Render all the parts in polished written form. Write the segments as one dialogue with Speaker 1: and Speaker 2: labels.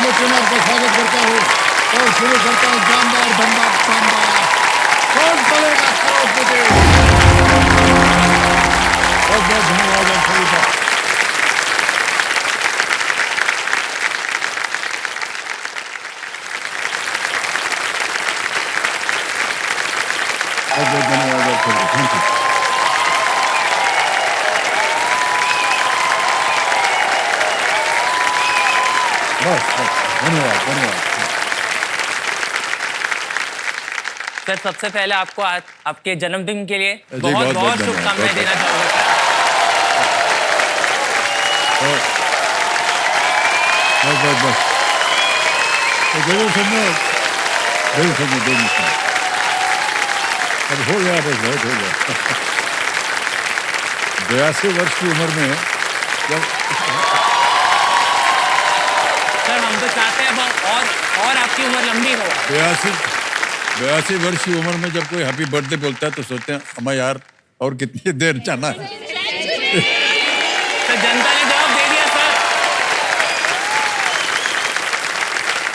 Speaker 1: लेकिन आपका स्वागत करता हूँ और शुरू करता हूँ जानदार धंधा शानदार। कौन पड़ेगा करोड़पति? बहुत बहुत धन्यवाद आप सभी का। बहुत बहुत धन्यवाद आप सभी का। Thank you. बस धन्यवाद धन्यवाद।
Speaker 2: सर सबसे पहले आपको आपके जन्मदिन के लिए
Speaker 1: जी,
Speaker 2: बहुत
Speaker 1: बहुत
Speaker 2: बहुत
Speaker 1: धन्यवाद,
Speaker 2: शुभकामनाएं
Speaker 1: बहुत
Speaker 2: देना चाहूँगा
Speaker 1: बस बस तो जरूर सुनना, जरूर सुनना, जरूर सुनना। अब हो गया, बस बहुत हो गया। 82 वर्ष की उम्र में जब
Speaker 2: सर। हम तो चाहते हैं अब और आपकी उम्र लंबी हो।
Speaker 1: 82 वर्ष की उम्र में जब कोई हैप्पी बर्थडे बोलता है तो सोचते हैं अम्मा यार और कितनी देर जाना है।
Speaker 2: सर जनता ने जवाब दे दिया सर।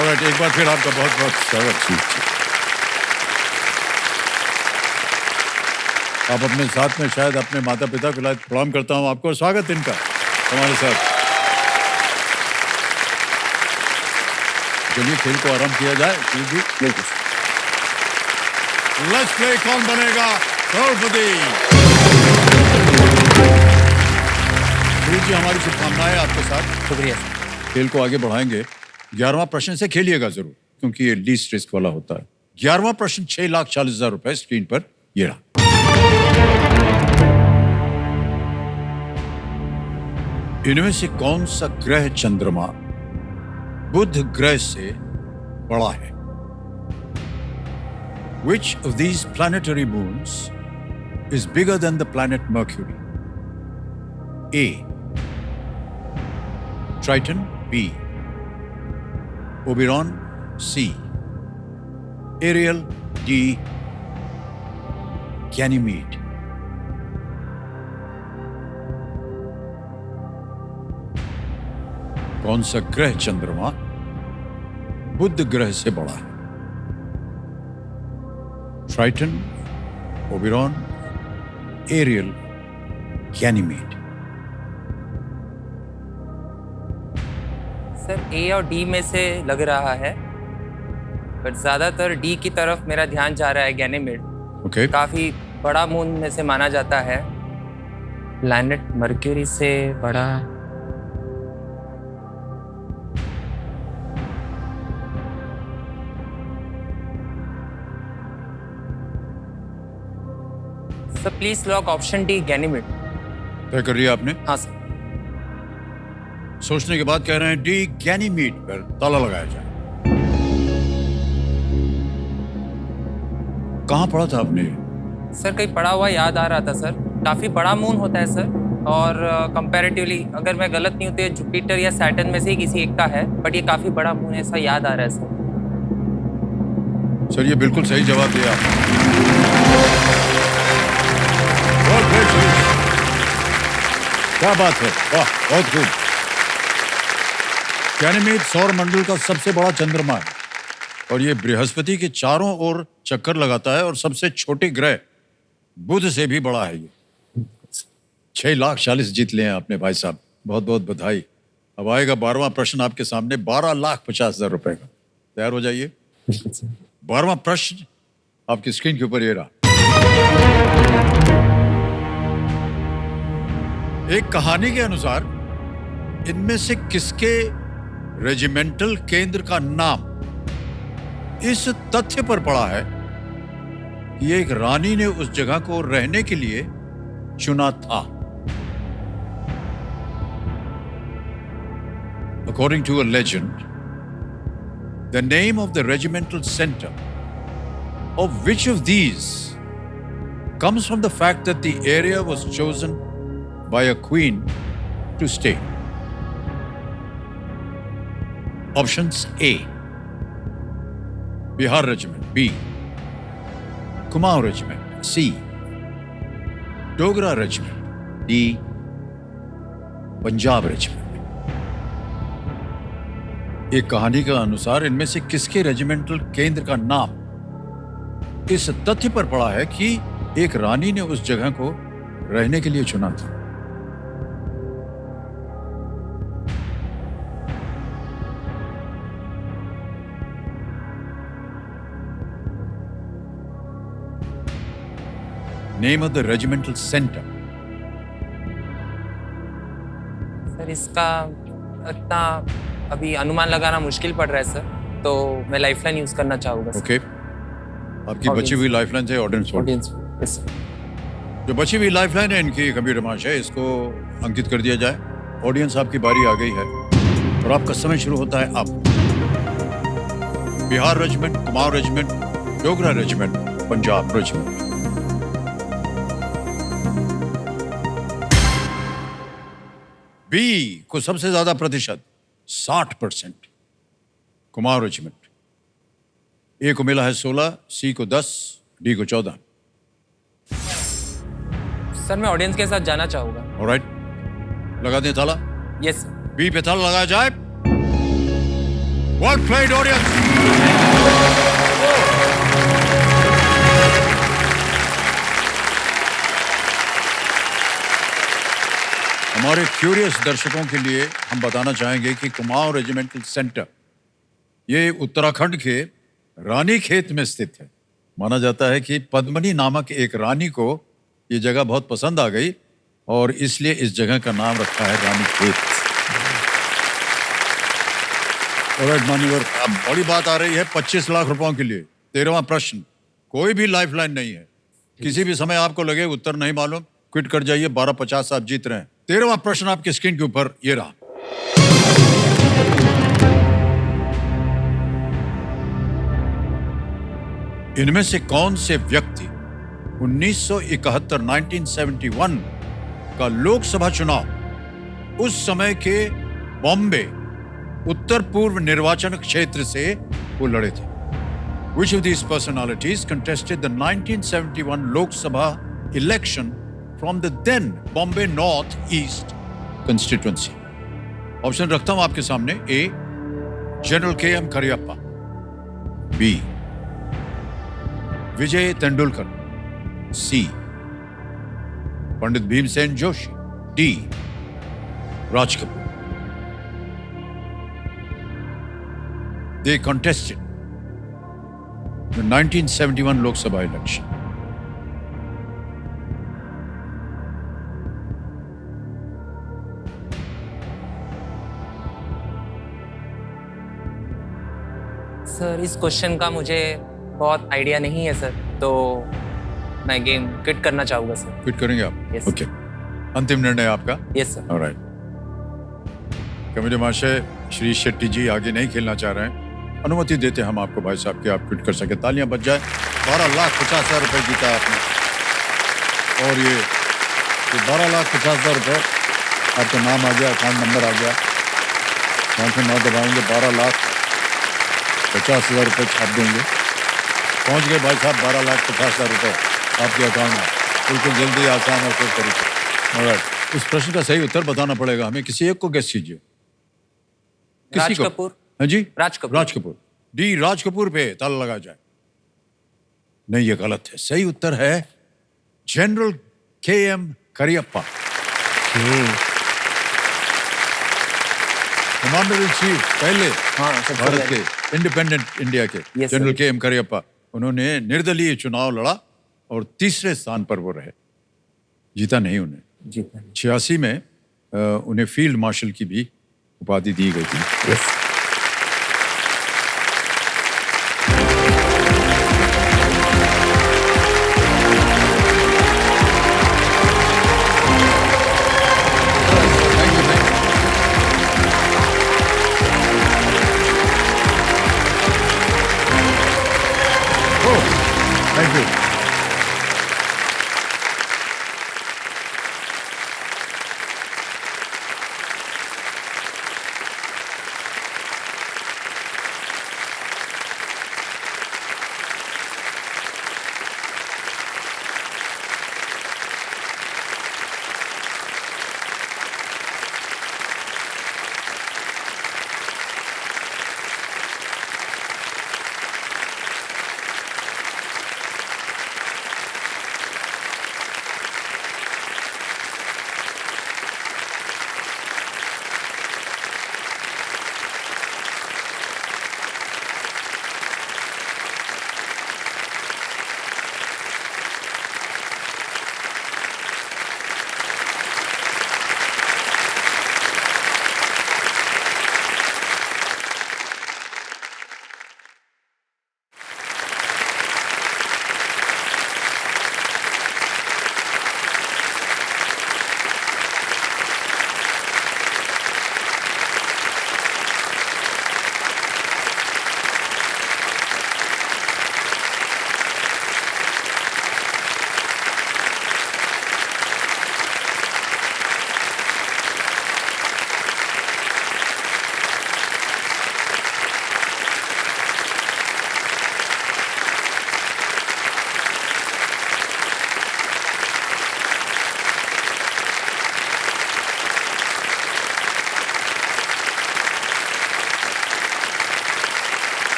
Speaker 1: ऑलराइट, एक बार फिर आपका बहुत बहुत स्वागत। आप अपने साथ में शायद अपने माता पिता को प्रणाम करता हूँ आपको, स्वागत इनका हमारे साथ। चलिए खेल को आरंभ किया जाए। बिल्कुल। लेट्स प्ले कौन बनेगा करोड़पति। जी हमारी शुभकामनाएं आपके साथ।
Speaker 2: शुक्रिया।
Speaker 1: खेल को आगे बढ़ाएंगे। 11वां प्रश्न से खेलिएगा जरूर क्योंकि ये लीस्ट रिस्क वाला होता है। 11वां प्रश्न 6,40,000 रुपए स्क्रीन पर ये रहा। इनमें से कौन सा ग्रह चंद्रमा बुध ग्रह से बड़ा है? Which of these planetary moons is bigger than the planet Mercury? A. Triton. B. Oberon. C. Ariel. D. Ganymede. कौन सा ग्रह चंद्रमा बुध ग्रह से बड़ा है? Triton, Oberon, Ariel, Ganymede.
Speaker 2: Sir A और डी में से लग रहा है, पर ज्यादातर डी की तरफ मेरा ध्यान जा रहा है। Ganymede
Speaker 1: okay.
Speaker 2: काफी बड़ा मून में से माना जाता है। प्लैनेट मर्क्यूरी से बड़ा। Sir please lock option D Ganymede.
Speaker 1: तय कर लिया आपने?
Speaker 2: हाँ सर।
Speaker 1: सोचने के बाद कह रहे हैं डी गैनीमेड पर ताला लगाया जाए। कहां पढ़ा था आपने?
Speaker 2: सर कहीं पढ़ा हुआ याद आ रहा था सर। काफी बड़ा मून होता है सर, और कंपैरेटिवली अगर मैं गलत नहीं हूँ तो ये जुपिटर या सैटर्न में से ही किसी एक का है, बट ये काफी बड़ा मून है, ऐसा याद आ रहा है सर।
Speaker 1: सर ये बिल्कुल सही जवाब दिया आपने। क्या बात है, वाह बहुत खूब। गैनीमेड सौर मंडल का सबसे बड़ा चंद्रमा है और ये बृहस्पति के चारों ओर चक्कर लगाता है और सबसे छोटे ग्रह बुध से भी बड़ा है। ये 6,40,000 जीत लिए हैं आपने भाई साहब, बहुत बहुत बधाई। अब आएगा 12वां प्रश्न आपके सामने 12,50,000 रुपए का। तैयार हो जाइए। 12वां प्रश्न आपकी स्क्रीन के ऊपर ये रहा। एक कहानी के अनुसार इनमें से किसके रेजिमेंटल केंद्र का नाम इस तथ्य पर पड़ा है कि एक रानी ने उस जगह को रहने के लिए चुना था? According to a legend, the name of the regimental center of which of these comes from the fact that the area was chosen by a queen to stay? Options: A. Bihar Regiment. B. Kumaon Regiment. C. Dogra Regiment. D. Punjab Regiment. एक कहानी के अनुसार इनमें से किसके regimental केंद्र का नाम इस तथ्य पर पड़ा है कि एक रानी ने उस जगह को रहने के लिए चुना था? Name of the regimental centre.
Speaker 2: Sir इसका इतना अभी अनुमान लगाना मुश्किल पड़ रहा है सर, तो मैं लाइफलाइन यूज करना चाहूंगा सर।
Speaker 1: ओके, आपकी
Speaker 2: Audience.
Speaker 1: बची हुई लाइफलाइन है audience fold.
Speaker 2: Audience, yes sir.
Speaker 1: जो बची हुई लाइफलाइन है इनकी कंप्यूटर माश है, इसको अंकित कर दिया जाए। ऑडियंस, आपकी बारी आ गई है और आपका समय शुरू होता है अब। Bihar regiment, Kumaon regiment, Dogra regiment, Punjab regiment. B को सबसे ज्यादा प्रतिशत 60%, कुमाऊं रेजिमेंट। ए को मिला है 16, सी को 10, डी को 14।
Speaker 2: सर मैं ऑडियंस के साथ जाना चाहूंगा।
Speaker 1: ऑलराइट, लगा दें ताला।
Speaker 2: Yes sir.
Speaker 1: बी पे ताला लगाया जाए। Well played audience. हमारे क्यूरियस दर्शकों के लिए हम बताना चाहेंगे कि कुमाऊं रेजिमेंटल सेंटर ये उत्तराखंड के रानीखेत में स्थित है। माना जाता है कि पद्मनी नामक एक रानी को ये जगह बहुत पसंद आ गई और इसलिए इस जगह का नाम रखा है रानीखेत। ऑलराइट मान्यवर, अब बड़ी बात आ रही है 25 लाख रुपयों के लिए। 13वां प्रश्न, कोई भी लाइफलाइन नहीं है। किसी भी समय आपको लगे उत्तर नहीं मालूम, क्विट कर जाइए। 1250 आप जीत रहे हैं। 13वां प्रश्न आपके स्क्रीन के ऊपर ये रहा। इनमें से कौन से व्यक्ति 1971 का लोकसभा चुनाव उस समय के बॉम्बे उत्तर पूर्व निर्वाचन क्षेत्र से वो लड़े थे? Which of these personalities contested the 1971 Lok Sabha election from the then Bombay North East constituency? Option रखता हूं आपके सामने। A, general K M. Cariappa. B, Vijay Tendulkar. C, Pandit Bhimsen Joshi. D, Raj Kapoor. They contested the 1971 Lok Sabha election.
Speaker 2: Sir इस क्वेश्चन का मुझे बहुत idea नहीं है सर, तो मैं गेम क्विट करना चाहूंगा सर।
Speaker 1: क्विट करेंगे आप?
Speaker 2: Yes.
Speaker 1: ओके, अंतिम निर्णय आपका?
Speaker 2: Yes sir.
Speaker 1: ऑलराइट। कमेटी महाशय श्री शेट्टी जी आगे नहीं खेलना चाह रहे हैं। अनुमति देते हम आपको भाई साहब कि आप क्विट कर सके। तालियां बज जाए। 12,50,000 रुपए जीता आपने। और ये 12,50,000 रुपए आपका नाम आ गया, अकाउंट नंबर आ गया। 9 दबाएंगे, 12,50,000 रुपए छाप देंगे। पहुंच गए भाई साहब 12,50,000 रुपए आपके अकाउंट में। बिल्कुल जल्दी, आसान और कोई तरीका। ऑलराइट, इस प्रश्न का सही उत्तर बताना पड़ेगा हमें। किसी एक को गेस कीजिए।
Speaker 2: राज कपूर।
Speaker 1: हाँ जी,
Speaker 2: राज कपूर।
Speaker 1: राज कपूर। डी, राज कपूर पे ताला लगा जाए। नहीं, ये गलत है। सही उत्तर है general K M. Cariappa, commander in chief पहले भारत के इंडिपेंडेंट इंडिया के।
Speaker 2: Yes,
Speaker 1: general
Speaker 2: sir.
Speaker 1: KM. Cariappa, उन्होंने निर्दलीय चुनाव लड़ा और तीसरे स्थान पर वो रहे। जीता नहीं उन्हें।
Speaker 2: जी
Speaker 1: 86 में उन्हें फील्ड मार्शल की भी उपाधि दी गई थी।
Speaker 2: Yes.
Speaker 1: Thank you.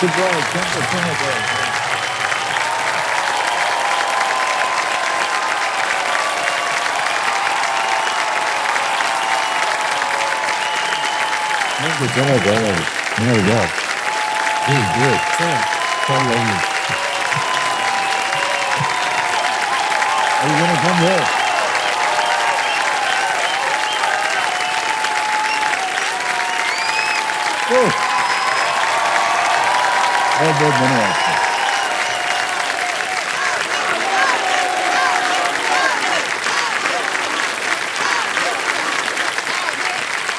Speaker 1: surprise. Thank you so much. Thank you so much. Oh my God. This is great. So lovely. Are you gonna come here? Oh. बहुत बहुत धन्यवाद सर।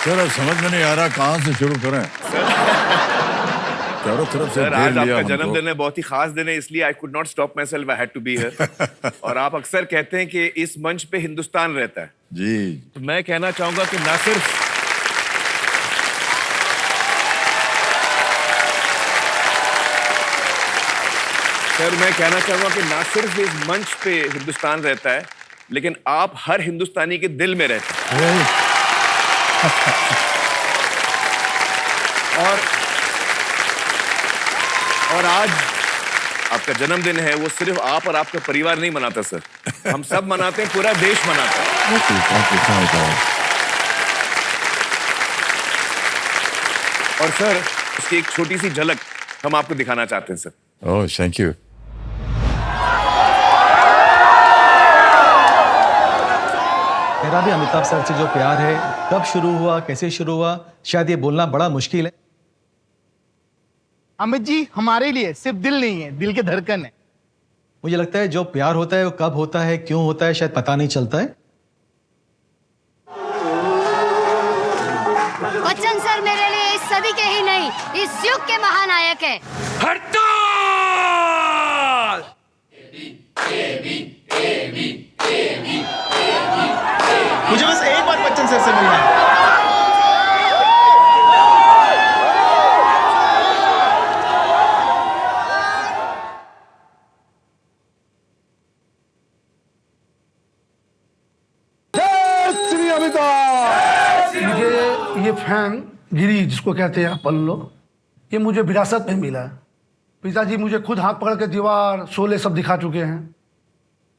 Speaker 1: सर अब समझ में नहीं आ रहा कहाँ से शुरू करें। चारों तरफ से
Speaker 3: सर आज
Speaker 1: घेर लिया
Speaker 3: आपका
Speaker 1: हमको।
Speaker 3: जन्मदिन है, बहुत ही खास दिन है, इसलिए I could not stop myself, I had to be here. और आप अक्सर कहते हैं कि इस मंच पे हिंदुस्तान रहता है,
Speaker 1: जी
Speaker 3: तो मैं कहना चाहूंगा कि ना सिर्फ सर मैं कहना चाहूंगा कि ना सिर्फ इस मंच पे हिंदुस्तान रहता है, लेकिन आप हर हिंदुस्तानी के दिल में रहते हैं। और आज आपका जन्मदिन है, वो सिर्फ आप और आपका परिवार नहीं मनाता सर, हम सब मनाते हैं, पूरा देश मनाता है। और सर उसकी एक छोटी सी झलक हम आपको दिखाना चाहते हैं सर।
Speaker 1: Oh thank you.
Speaker 4: मेरा भी अमिताभ सर से जो प्यार है, कब शुरू हुआ, कैसे शुरू हुआ, शायद ये बोलना बड़ा मुश्किल है।
Speaker 5: अमित जी हमारे लिए सिर्फ दिल नहीं है, दिल के धड़कन है।
Speaker 4: मुझे लगता है जो प्यार होता है वो कब होता है, क्यों होता है, शायद पता नहीं चलता है।
Speaker 6: बच्चन सर मेरे लिए इस सदी के ही नहीं, इस युग के महानायक है।
Speaker 7: हड़ताल!
Speaker 5: मुझे बस एक बार बच्चन सर से मिलना है।
Speaker 1: श्री अमिताभ।
Speaker 8: मुझे ये फैन गिरी जिसको कहते हैं पल्लो, ये मुझे विरासत में मिला है। पिताजी मुझे खुद हाथ पकड़ के दीवार शोले सब दिखा चुके हैं।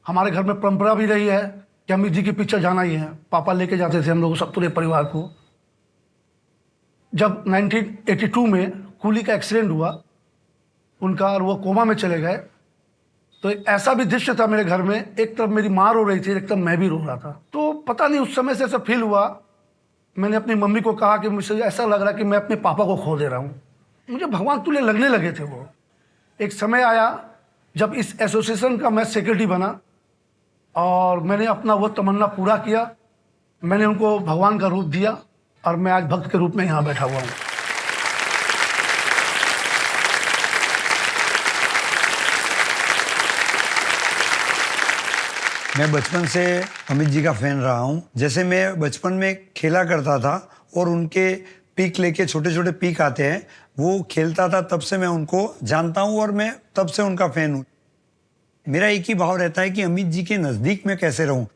Speaker 8: हमारे घर में परंपरा भी रही है कि अमित जी की पिक्चर जाना ही है। पापा लेके जाते थे हम लोग सब पूरे परिवार को। जब 1982 में कूली का एक्सीडेंट हुआ उनका और वो कोमा में चले गए, तो एक ऐसा भी दृश्य था मेरे घर में, एक तरफ मेरी माँ रो रही थी, एक तरफ मैं भी रो रहा था। तो पता नहीं उस समय से ऐसा फील हुआ, मैंने अपनी मम्मी को कहा कि मुझे ऐसा लग रहा कि मैं अपने पापा को खो दे रहा हूँ। मुझे भगवान तुल्य लगने लगे थे वो। एक समय आया जब इस एसोसिएशन का मैं सेक्रेटरी बना और मैंने अपना वो तमन्ना पूरा किया। मैंने उनको भगवान का रूप दिया और मैं आज भक्त के रूप में यहाँ बैठा हुआ हूँ।
Speaker 9: मैं बचपन से अमित जी का फैन रहा हूँ। जैसे मैं बचपन में खेला करता था और उनके पीक लेके छोटे छोटे पीक आते हैं, वो खेलता था, तब से मैं उनको जानता हूँ और मैं तब से उनका फैन हूँ। मेरा एक ही भाव रहता है कि अमित जी के नज़दीक मैं कैसे रहूँ।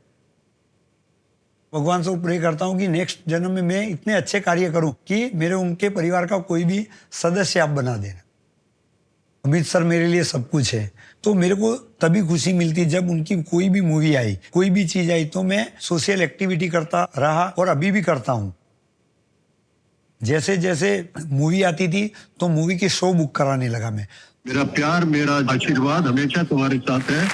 Speaker 9: भगवान से प्रे करता हूँ कि नेक्स्ट जन्म में मैं इतने अच्छे कार्य करूँ कि मेरे उनके परिवार का कोई भी सदस्य आप बना देना। अमित सर मेरे लिए सब कुछ है। तो मेरे को तभी खुशी मिलती जब उनकी कोई भी मूवी आई, कोई भी चीज आई, तो मैं सोशल एक्टिविटी करता रहा और अभी भी करता हूँ। जैसे जैसे मूवी आती थी तो मूवी के शो बुक कराने लगा मैं।
Speaker 10: मेरा प्यार, मेरा आशीर्वाद हमेशा तुम्हारे साथ है।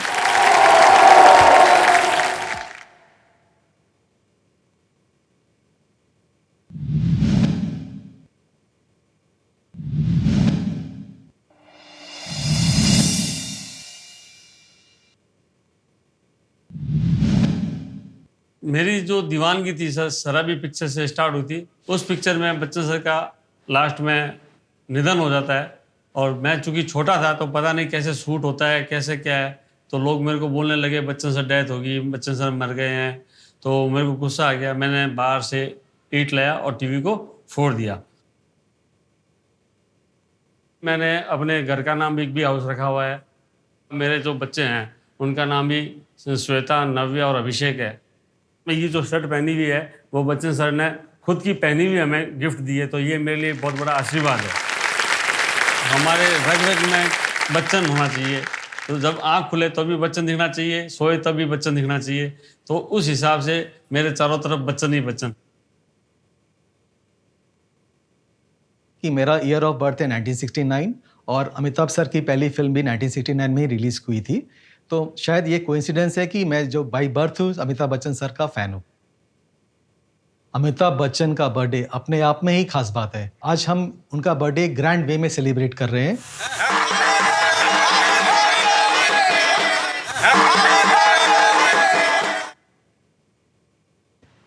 Speaker 7: मेरी जो दीवानगी थी सर शराबी पिक्चर से स्टार्ट हुई थी। उस पिक्चर में बच्चन सर का लास्ट में निधन हो जाता है और मैं चूंकि छोटा था तो पता नहीं कैसे शूट होता है, कैसे क्या है, तो लोग मेरे को बोलने लगे बच्चन सर डेथ होगी, बच्चन सर मर गए हैं। तो मेरे को गुस्सा आ गया, मैंने बाहर से ईंट लाया और टीवी को फोड़ दिया। मैंने अपने घर का नाम बिग बी हाउस रखा हुआ है। मेरे जो बच्चे हैं उनका नाम भी श्वेता, नव्या और अभिषेक है। मैं ये जो शर्ट पहनी हुई है वो बच्चन सर ने खुद की पहनी हुई हमें गिफ्ट दी है, तो ये मेरे लिए बहुत बड़ा आशीर्वाद है। हमारे रग रग में बच्चन होना चाहिए। तो जब आँख खुले तो भी बच्चन दिखना चाहिए, सोए तब भी बच्चन दिखना चाहिए। तो उस हिसाब से मेरे चारों तरफ बच्चन ही बच्चन।
Speaker 4: कि मेरा ईयर ऑफ बर्थ है 1969 और अमिताभ सर की पहली फिल्म भी 1969 में ही रिलीज हुई थी। तो शायद ये कोइंसिडेंस है कि मैं जो बाई बर्थ हूँ अमिताभ बच्चन सर का फैन हूँ। अमिताभ बच्चन का बर्थडे अपने आप में ही खास बात है। आज हम उनका बर्थडे ग्रैंड वे में सेलिब्रेट कर रहे हैं।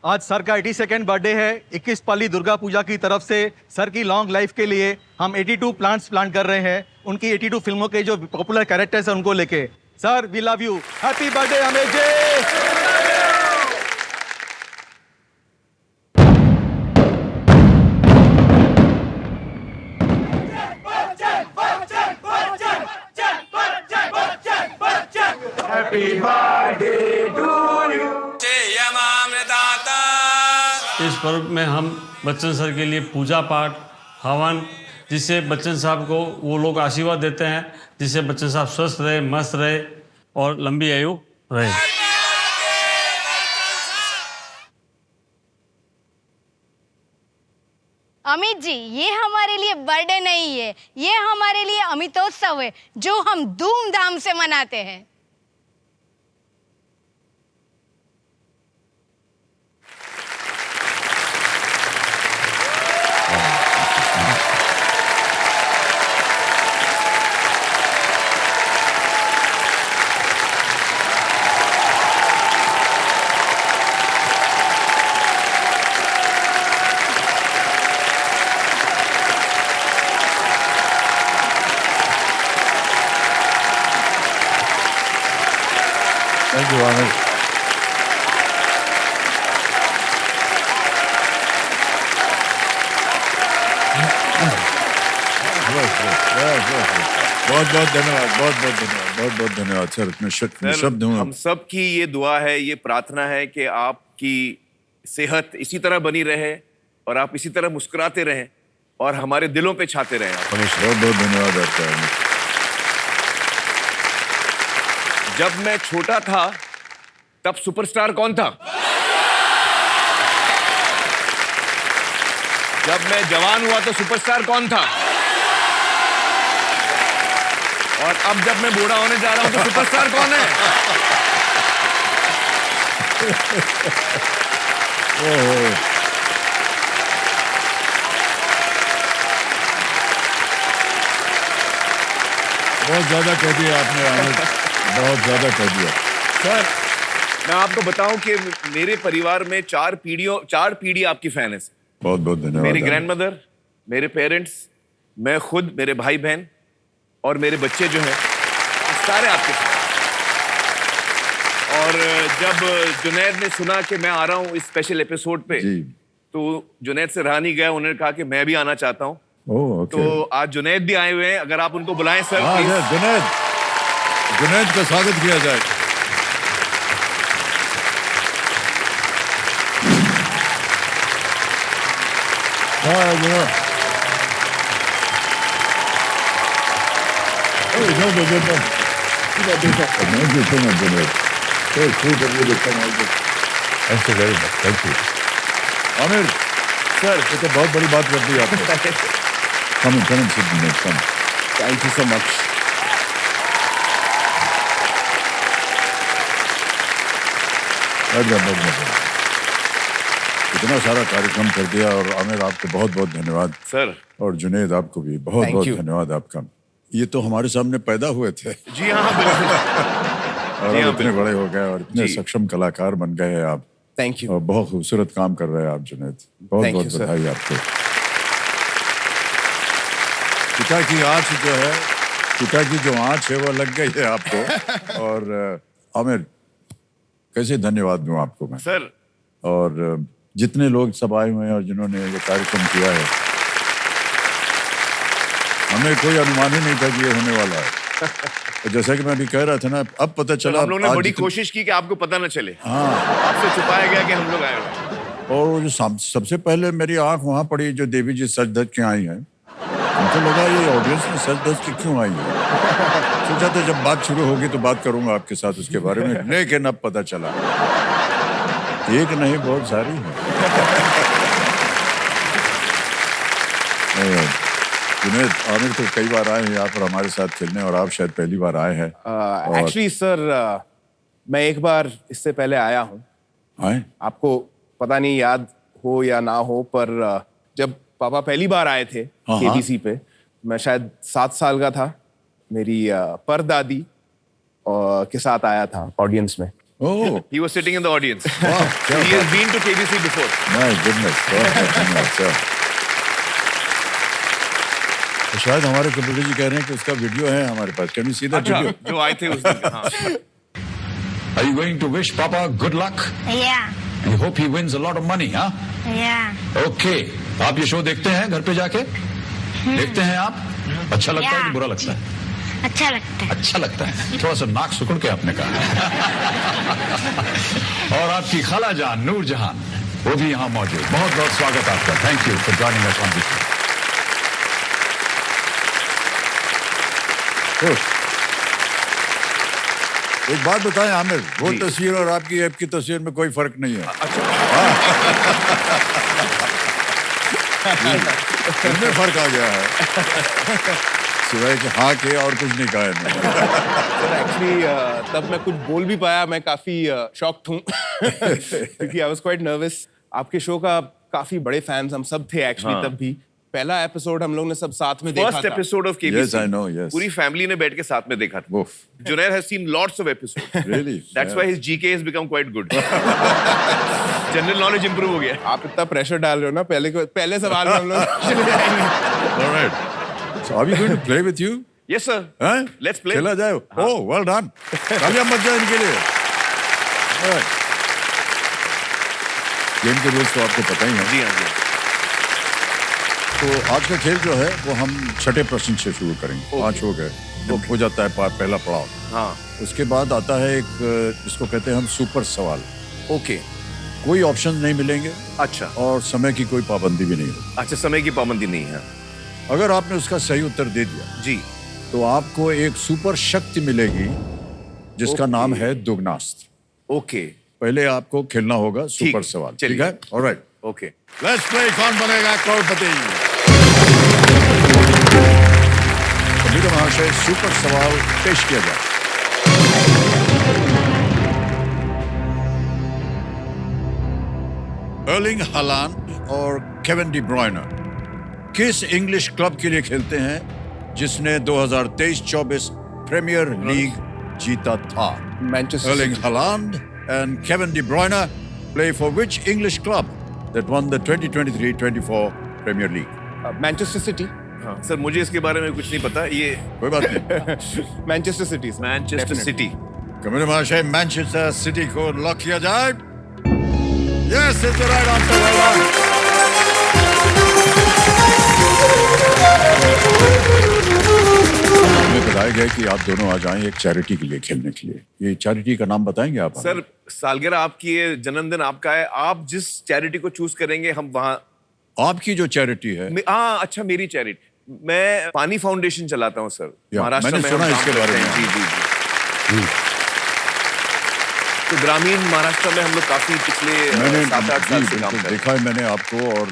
Speaker 4: आज सर का 82nd बर्थडे है। 21 पाली दुर्गा पूजा की तरफ से सर की लॉन्ग लाइफ के लिए हम 82 प्लांट्स प्लांट कर रहे हैं, उनकी 82 फिल्मों के जो पॉपुलर कैरेक्टर्स हैं उनको लेके। Sir we love you, happy birthday Amit ji.
Speaker 7: इस पर्व में हम बच्चन सर के लिए पूजा पाठ, हवन, जिससे बच्चन साहब को वो लोग आशीर्वाद देते हैं, जिससे बच्चन साहब स्वस्थ रहे, मस्त रहे और लंबी आयु रहे।
Speaker 6: अमित जी, ये हमारे लिए बर्थडे नहीं है, ये हमारे लिए अमितोत्सव है जो हम धूमधाम से मनाते हैं।
Speaker 1: Thank you Aamir. बहुत बहुत धन्यवाद, बहुत बहुत धन्यवाद, बहुत बहुत धन्यवाद सर। मैं शब्द हूँ।
Speaker 3: हम सब की ये दुआ है, ये प्रार्थना है कि आपकी सेहत इसी तरह बनी रहे और आप इसी तरह मुस्कुराते रहें और हमारे दिलों पे छाते रहें।
Speaker 1: बहुत बहुत धन्यवाद आपका।
Speaker 3: जब मैं छोटा था तब सुपरस्टार कौन था? जब मैं जवान हुआ तो सुपरस्टार कौन था? और अब जब मैं बूढ़ा होने जा रहा हूं तो सुपरस्टार कौन है?
Speaker 1: बहुत ज्यादा कह दिया आपने आमिर, बहुत ज्यादा कह दिया।
Speaker 3: सर, मैं आपको बताऊं कि मेरे परिवार में चार पीढ़ी आपकी फैन है।
Speaker 1: बहुत बहुत धन्यवाद।
Speaker 3: मेरी ग्रैंडमदर, मेरे पेरेंट्स, मैं खुद, मेरे भाई बहन और मेरे बच्चे जो हैं सारे आपके फैन। और जब जुनैद ने सुना कि मैं आ रहा हूं इस स्पेशल एपिसोड पे, तो जुनैद से रहा नहीं गया, उन्होंने कहा कि मैं भी आना चाहता हूं। तो आज जुनैद भी आए हुए हैं, अगर आप उनको बुलाएं सर।
Speaker 1: जुनैद का स्वागत किया जाए। आमिर सर, ये तो बहुत बड़ी बात कर दी आपने। Come and sit, Junaid, come.
Speaker 3: Thank you so much.
Speaker 1: इतना सारा कार्यक्रम कर दिया और आमिर आपको बहुत बहुत धन्यवाद
Speaker 3: सर।
Speaker 1: और जुनैद आपको भी बहुत बहुत धन्यवाद आपका। ये तो हमारे सामने पैदा हुए थे।
Speaker 3: जी हाँ, बिल्कुल।
Speaker 1: और अब इतने बड़े हो गए और इतने सक्षम कलाकार बन गए हैं आप।
Speaker 3: Thank you.
Speaker 1: और बहुत खूबसूरत काम कर रहे हैं आप जुनैद, बहुत बहुत बधाई आपको। पिता की आँच जो है, पिता की जो आँच है वो लग गई है आपको। और आमिर, कैसे धन्यवाद दूं आपको मैं
Speaker 3: सर।
Speaker 1: और जितने लोग सब आए हुए हैं और जिन्होंने ये कार्यक्रम किया है, हमें कोई अनुमान ही नहीं था कि ये होने वाला है। तो जैसा कि मैं अभी कह रहा था ना, अब पता चला।
Speaker 3: हम लोग ने बड़ी कोशिश की कि आपको पता न चले। हाँ, आपसे छुपाया गया कि हम लोग आए हुए।
Speaker 1: और जो सबसे पहले मेरी आंख वहां पड़ी जो देवी जी सज धज के आई हैं, मुझे लगा ये ऑडियंस में सच दस की क्यों आई है। सोचा था जब बात शुरू होगी तो बात करूंगा आपके साथ उसके बारे में, लेकिन अब पता चला एक नहीं बहुत सारी है। जुनैद, आमिर तो कई बार आए हैं यहाँ पर हमारे साथ खेलने और आप शायद पहली बार आए हैं।
Speaker 11: एक्चुअली सर मैं एक बार इससे पहले आया हूँ।
Speaker 1: आए?
Speaker 11: आपको पता नहीं याद हो या ना हो, पर जब पापा पहली बार आए थे केबीसी पे, मैं शायद 7 साल का था। मेरी परदादी के साथ आया था ऑडियंस में।
Speaker 1: Oh,
Speaker 3: He was sitting in the audience.
Speaker 1: wow, क्या
Speaker 3: He has been to KBC before.
Speaker 1: My goodness. अच्छा। तो शायद हमारे कंप्यूटर जी कह रहे हैं कि उसका वीडियो है हमारे पास। Can we see that video?
Speaker 3: जो आए थे उस दिन। हाँ।
Speaker 1: Are you going to wish Papa good luck?
Speaker 6: Yeah,
Speaker 1: You hope he wins a lot of money, huh?
Speaker 6: yeah.
Speaker 1: Okay. आप ये शो देखते हैं घर पे जाके? देखते हैं आप? अच्छा लगता है कि बुरा लगता है?
Speaker 6: अच्छा लगता है।
Speaker 1: अच्छा लगता है। थोड़ा सा नाक सुकुड़ के आपने कहा। और आपकी खाला जान नूर जहान वो भी यहाँ मौजूद। बहुत बहुत स्वागत आपका। Thank you for joining us on this show. एक बात बताएं आमिर, वो तस्वीर और आपकी ऐप की तस्वीर में कोई फर्क नहीं है। अच्छा। इनमें फर्क आ गया है सिवाय कि हाँ के और कुछ नहीं कहा है।
Speaker 11: सर एक्चुअली तब मैं कुछ बोल भी पाया, मैं काफी शॉक्ड हूँ क्योंकि आई वाज क्वाइट नर्वस। आपके शो का काफी बड़े फैंस हम सब थे एक्चुअली तब भी। पहला एपिसोड हम लोग ने सब साथ में देखा था।
Speaker 3: First episode of KBC.
Speaker 1: Yes, I know, yes.
Speaker 3: पूरी फैमिली ने बैठ के साथ में देखा था। Junaid has seen lots of episodes.
Speaker 1: Really?
Speaker 3: That's why his GK has become quite good. General knowledge improve हो गया।
Speaker 11: आप इतना प्रेशर डाल रहे हो ना, पहले सवाल में हम लोग चले जाएंगे।
Speaker 1: All right. So are we going to play with you?
Speaker 3: Yes sir.
Speaker 1: हैं?
Speaker 3: Let's play.
Speaker 1: खेला जाए। Oh, well done. तालियां बज जाए इनके लिए। Right. गेम के रूल्स तो आपको पता ही है।
Speaker 3: जी हाँ जी।
Speaker 1: तो आज का खेल जो है वो हम छठे प्रश्न से शुरू करेंगे। 5 हो गए। हो जाता है पहला पड़ाव।
Speaker 3: हाँ।
Speaker 1: उसके बाद आता है एक जिसको कहते हैं हम सुपर सवाल।
Speaker 3: ओके।
Speaker 1: कोई ऑप्शन नहीं मिलेंगे।
Speaker 3: अच्छा।
Speaker 1: और समय की कोई पाबंदी भी नहीं होगी।
Speaker 3: अच्छा, समय की पाबंदी नहीं है।
Speaker 1: अगर आपने उसका सही उत्तर दे दिया
Speaker 3: जी
Speaker 1: तो आपको एक सुपर शक्ति मिलेगी जिसका नाम है दुग्नास्त्र।
Speaker 3: ओके।
Speaker 1: पहले आपको खेलना होगा सुपर सवाल। ठीक है? ऑलराइट।
Speaker 3: ओके।
Speaker 1: लेट्स प्ले कौन बनेगा करोड़पति। मेरे महाशय सुपर सवाल पेश किया जाए। अर्लिंग हालांड और केविन डी ब्रुयने किस इंग्लिश क्लब के लिए खेलते हैं जिसने 2023-24 प्रीमियर लीग जीता था?
Speaker 11: Manchester
Speaker 1: Erling Haaland and Kevin De Bruyne play for which English club that won the 2023-24 Premier League?
Speaker 11: Manchester city.
Speaker 3: हाँ सर, मुझे इसके बारे में कुछ नहीं पता। ये
Speaker 1: कोई बात नहीं।
Speaker 11: Manchester city.
Speaker 3: Manchester city.
Speaker 1: Comment महाशय मैनचेस्टर सिटी को लॉक किया जाए। Yes, it's the right answer. Well done. हमें बताया गया कि आप दोनों आज आए एक चैरिटी के लिए खेलने के लिए। ये चैरिटी का नाम बताएंगे आप?
Speaker 3: सर सालगिरह आपकी है, जन्मदिन आपका है, आप जिस चैरिटी को चूज करेंगे हम वहाँ।
Speaker 1: आपकी जो चैरिटी है?
Speaker 3: हाँ अच्छा, मेरी चैरिटी। मैं पानी फाउंडेशन चलाता हूँ सर, महाराष्ट्र में।
Speaker 1: मैंने सुना इसके बारे में।
Speaker 3: जी जी जी। तो ग्रामीण महाराष्ट्र में हम लोग काफी पिछले 7-8 साल से काम कर रहे हैं।
Speaker 1: देखा है मैंने आपको और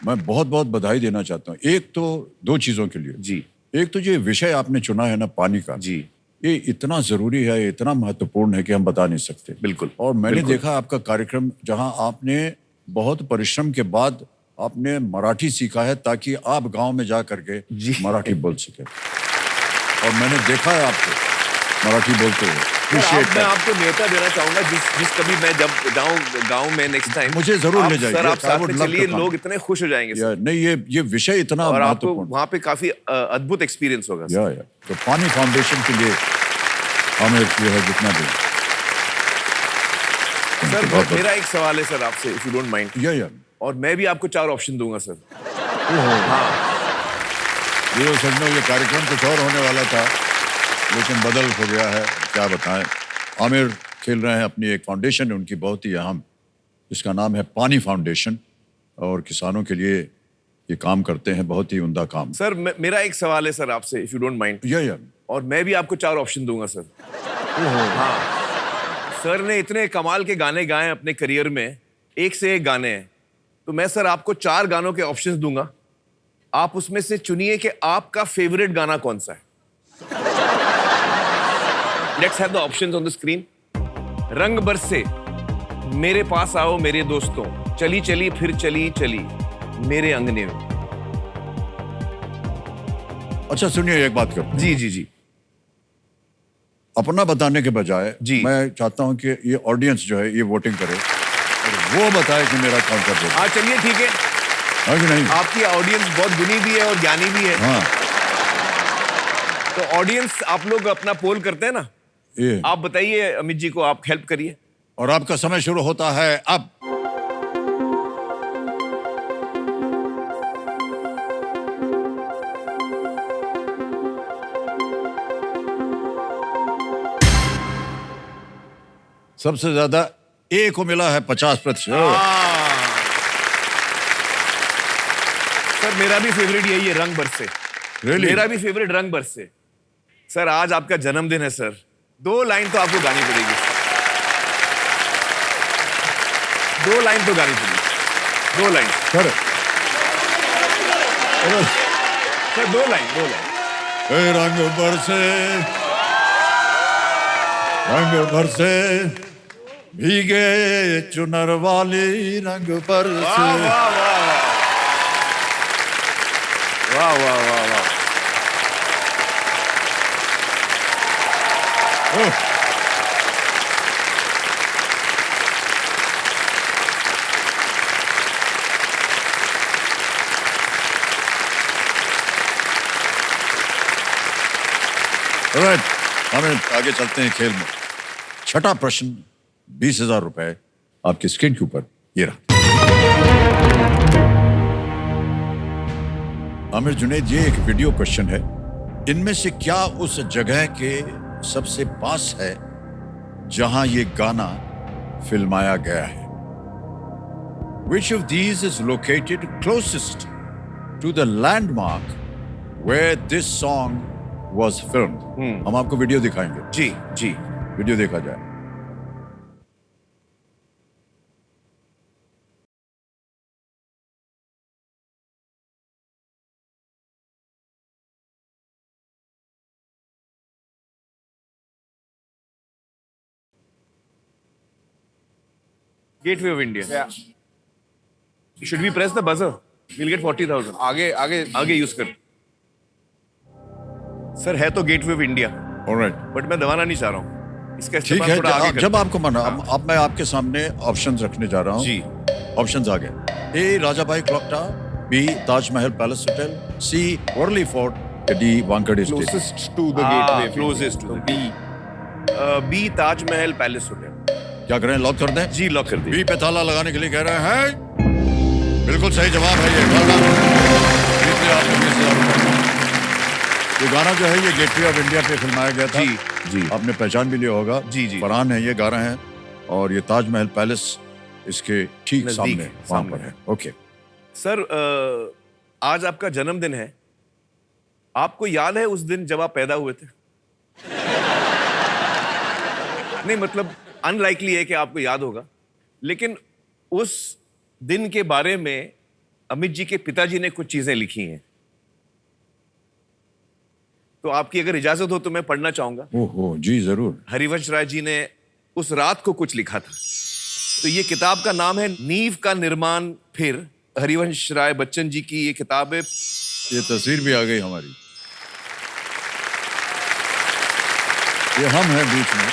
Speaker 1: मैं बहुत बहुत बधाई देना चाहता हूँ। एक तो 2 चीजों के लिए
Speaker 3: जी।
Speaker 1: एक तो जो विषय आपने चुना है ना पानी का
Speaker 3: जी,
Speaker 1: ये इतना जरूरी है, इतना महत्वपूर्ण है कि हम बता नहीं सकते।
Speaker 3: बिल्कुल।
Speaker 1: और मैंने देखा आपका कार्यक्रम जहां आपने बहुत परिश्रम के बाद आपने मराठी सीखा है ताकि आप गांव में जा करके मराठी बोल सके। और मैंने देखा है आपको मराठी बोलते हुए।
Speaker 3: मैं आपको न्योता देना चाहूंगा जिस कभी मैं जब जाऊं गांव में नेक्स्ट टाइम,
Speaker 1: मुझे जरूर ले जाइए
Speaker 3: सर। आप साथ में चलिए, लोग इतने खुश हो जाएंगे सर।
Speaker 1: नहीं, ये विषय इतना
Speaker 3: और आपको
Speaker 1: महत्वपूर्ण,
Speaker 3: वहाँ पे काफी अद्भुत एक्सपीरियंस होगा सर।
Speaker 1: तो पानी फाउंडेशन के लिए हमें ये है जितना भी।
Speaker 3: सर मेरा एक सवाल है सर आपसे, इफ यू डोंट माइंड।
Speaker 1: या
Speaker 3: और मैं भी आपको 4 ऑप्शन दूंगा सर।
Speaker 1: हाँ, ये सच में ये कार्यक्रम कुछ और होने वाला था लेकिन बदल हो गया है, क्या बताएं। आमिर खेल रहे हैं अपनी एक फाउंडेशन है उनकी बहुत ही अहम, जिसका नाम है पानी फाउंडेशन, और किसानों के लिए ये काम करते हैं, बहुत ही उम्दा काम।
Speaker 3: सर मेरा एक सवाल है सर आपसे, इफ यू डोंट माइंड।
Speaker 1: या
Speaker 3: और मैं भी आपको 4 ऑप्शन दूंगा सर। हाँ, सर ने इतने कमाल के गाने गाए अपने करियर में, एक से एक गाने हैं, तो मैं सर आपको 4 गानों के ऑप्शंस दूंगा, आप उसमें से चुनिए कि आपका फेवरेट गाना कौन सा है। Let's have the options on the screen. रंग बरसे, मेरे पास आओ मेरे दोस्तों, चली चली फिर चली चली, मेरे अंगने में।
Speaker 1: अच्छा सुनिए, एक बात करते हैं।
Speaker 3: जी जी जी।
Speaker 1: अपना बताने के बजाय
Speaker 3: जी,
Speaker 1: मैं चाहता हूं कि ये ऑडियंस जो है ये वोटिंग करे और वो बताए कि मेरा कौन सा फेवरेट।
Speaker 3: हाँ चलिए ठीक है।
Speaker 1: हाँ कि नहीं?
Speaker 3: आपकी ऑडियंस बहुत गुनी भी है और ज्ञानी भी है।
Speaker 1: हाँ।
Speaker 3: तो ऑडियंस आप लोग अपना पोल करते हैं ना,
Speaker 1: ये
Speaker 3: आप बताइए अमित जी को, आप हेल्प करिए।
Speaker 1: और आपका समय शुरू होता है अब। सबसे ज्यादा ए को मिला है 50%।
Speaker 3: सर मेरा भी फेवरेट यही है, रंग बरसे।
Speaker 1: Really?
Speaker 3: मेरा भी फेवरेट रंग बरसे। सर आज आपका जन्मदिन है सर, 2 लाइन तो आपको गानी पड़ेगी। 2 लाइन तो गानी पड़ेगी, 2 लाइन
Speaker 1: सर।
Speaker 3: Sir 2 line.
Speaker 1: ए रंग बरसे, रंग बरसे, भीगे चुनर वाली रंग बरसे।
Speaker 3: वाह वाह वाह वाह वाह वाह।
Speaker 1: Alright, हमें आगे चलते हैं खेल में। छठा प्रश्न, 20,000 रुपए आपकी स्क्रीन के ऊपर ये रहा। आमिर जुनैद, ये एक वीडियो क्वेश्चन है। इनमें से क्या उस जगह के सबसे पास है जहां ये गाना फिल्माया गया है? Which of these is located closest to the landmark where this song was filmed? हम आपको वीडियो दिखाएंगे।
Speaker 3: जी जी,
Speaker 1: वीडियो देखा जाए।
Speaker 3: Gateway of India. Should we press the buzzer? Will get 40,000।
Speaker 11: आगे आगे
Speaker 3: आगे यूज कर। सर है तो gateway of India,
Speaker 1: all right,
Speaker 3: but मैं दबाना नहीं चाह रहा हूँ। इसका
Speaker 1: ठीक
Speaker 3: इस्तेमाल
Speaker 1: है।
Speaker 3: थोड़ा आगे
Speaker 1: जब आपको मना, अब मैं आपके सामने ऑप्शंस रखने जा रहा हूँ।
Speaker 3: जी,
Speaker 1: ऑप्शंस आ गए। A Rajabai clock tower, B Taj Mahal palace hotel, C Worli fort, D Wankhede stadium.
Speaker 11: Closest to the gateway,
Speaker 3: closest to B Taj Mahal palace hotel.
Speaker 1: क्या करें, लॉक कर दें?
Speaker 3: जी लॉक कर दीजिए।
Speaker 1: बी पे ताला लगाने के लिए कह रहे हैं। बिल्कुल सही जवाब है ये। well done। जीत लिया आपने 20,000 रुपए। ये गाना जो है ये गेटवे ऑफ इंडिया पे फिल्माया गया था।
Speaker 3: जी जी,
Speaker 1: आपने पहचान भी लिया होगा।
Speaker 3: जी जी,
Speaker 1: फरहान है ये गा रहे हैं और ये ताजमहल पैलेस इसके ठीक
Speaker 3: नजदीक
Speaker 1: सामने
Speaker 3: है,
Speaker 1: वहां
Speaker 3: सामने
Speaker 1: पर है। ओके
Speaker 3: सर आज आपका जन्मदिन है। आपको याद है उस दिन जब आप पैदा हुए थे? नहीं मतलब अनलाइकली है कि आपको याद होगा, लेकिन उस दिन के बारे में अमित जी के पिताजी ने कुछ चीजें लिखी हैं, तो आपकी अगर इजाजत हो तो मैं पढ़ना चाहूंगा।
Speaker 1: ओहो जी जरूर।
Speaker 3: हरिवंश राय जी ने उस रात को कुछ लिखा था। तो ये किताब का नाम है नींव का निर्माण फिर। हरिवंश राय बच्चन जी की ये किताब है।
Speaker 1: ये तस्वीर भी आ गई हमारी, ये हम हैं बीच में।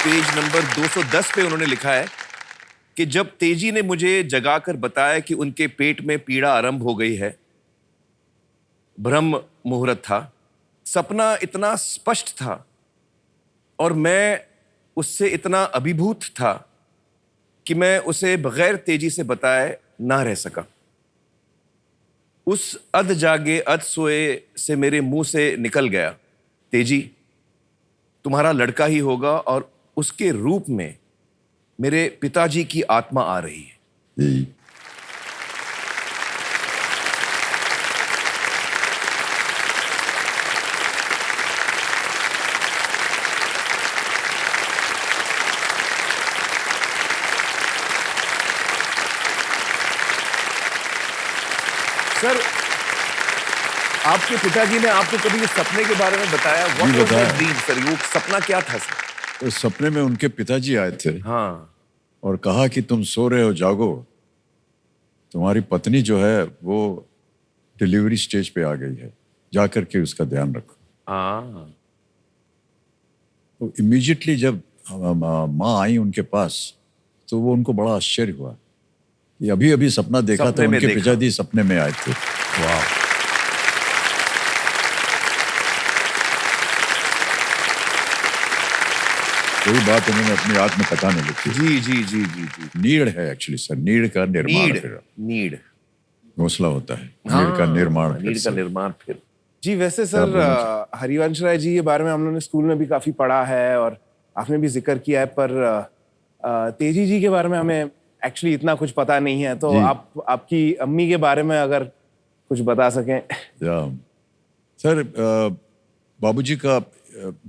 Speaker 3: पेज नंबर 210 पे उन्होंने लिखा है कि जब तेजी ने मुझे जगाकर बताया कि उनके पेट में पीड़ा आरंभ हो गई है, ब्रह्म मुहूर्त था, सपना इतना स्पष्ट था और मैं उससे इतना अभिभूत था कि मैं उसे बगैर तेजी से बताए ना रह सका। उस अध जागे अध सोए से मेरे मुंह से निकल गया, तेजी तुम्हारा लड़का ही होगा और उसके रूप में मेरे पिताजी की आत्मा आ रही है।
Speaker 1: जी।
Speaker 3: सर, आपके पिताजी ने आपको कभी इस सपने के बारे में बताया? व्हाट वाज
Speaker 1: बताया।
Speaker 3: That dream sir? वो सपना क्या था सर?
Speaker 1: तो सपने में उनके पिताजी आए थे
Speaker 3: हाँ।
Speaker 1: और कहा कि तुम सो रहे हो, जागो, तुम्हारी पत्नी जो है वो डिलीवरी स्टेज पे आ गई है, जाकर के उसका ध्यान रखो।
Speaker 3: हाँ।
Speaker 1: तो इमीडिएटली जब माँ आई उनके पास तो वो उनको बड़ा आश्चर्य हुआ कि अभी अभी सपना देखा था,
Speaker 3: सपने में
Speaker 1: उनके
Speaker 3: देखा।
Speaker 1: पिताजी सपने में आए थे।
Speaker 3: वाह।
Speaker 1: कोई बात उन्होंने अपनी आत्मकथा में लिखी।
Speaker 3: जी जी जी जी जी।
Speaker 1: नीड है एक्चुअली सर, नीड का निर्माण
Speaker 3: नीड,
Speaker 1: फिर
Speaker 3: नीड।
Speaker 1: घोंसला होता है, नीड का निर्माण फिर
Speaker 3: नीड का
Speaker 1: से।
Speaker 3: निर्माण फिर। जी वैसे सर,
Speaker 1: बोलना
Speaker 11: हरिवंश राय जी के बारे में हम लोगों ने स्कूल में भी काफी पढ़ा है और आपने भी जिक्र किया है, पर तेजी जी के बारे में हमें एक्चुअली इतना कुछ पता नहीं है। तो
Speaker 1: जी।
Speaker 11: आप आपकी अम्मी के बारे में अगर कुछ बता सकें।
Speaker 1: या सर, बाबूजी का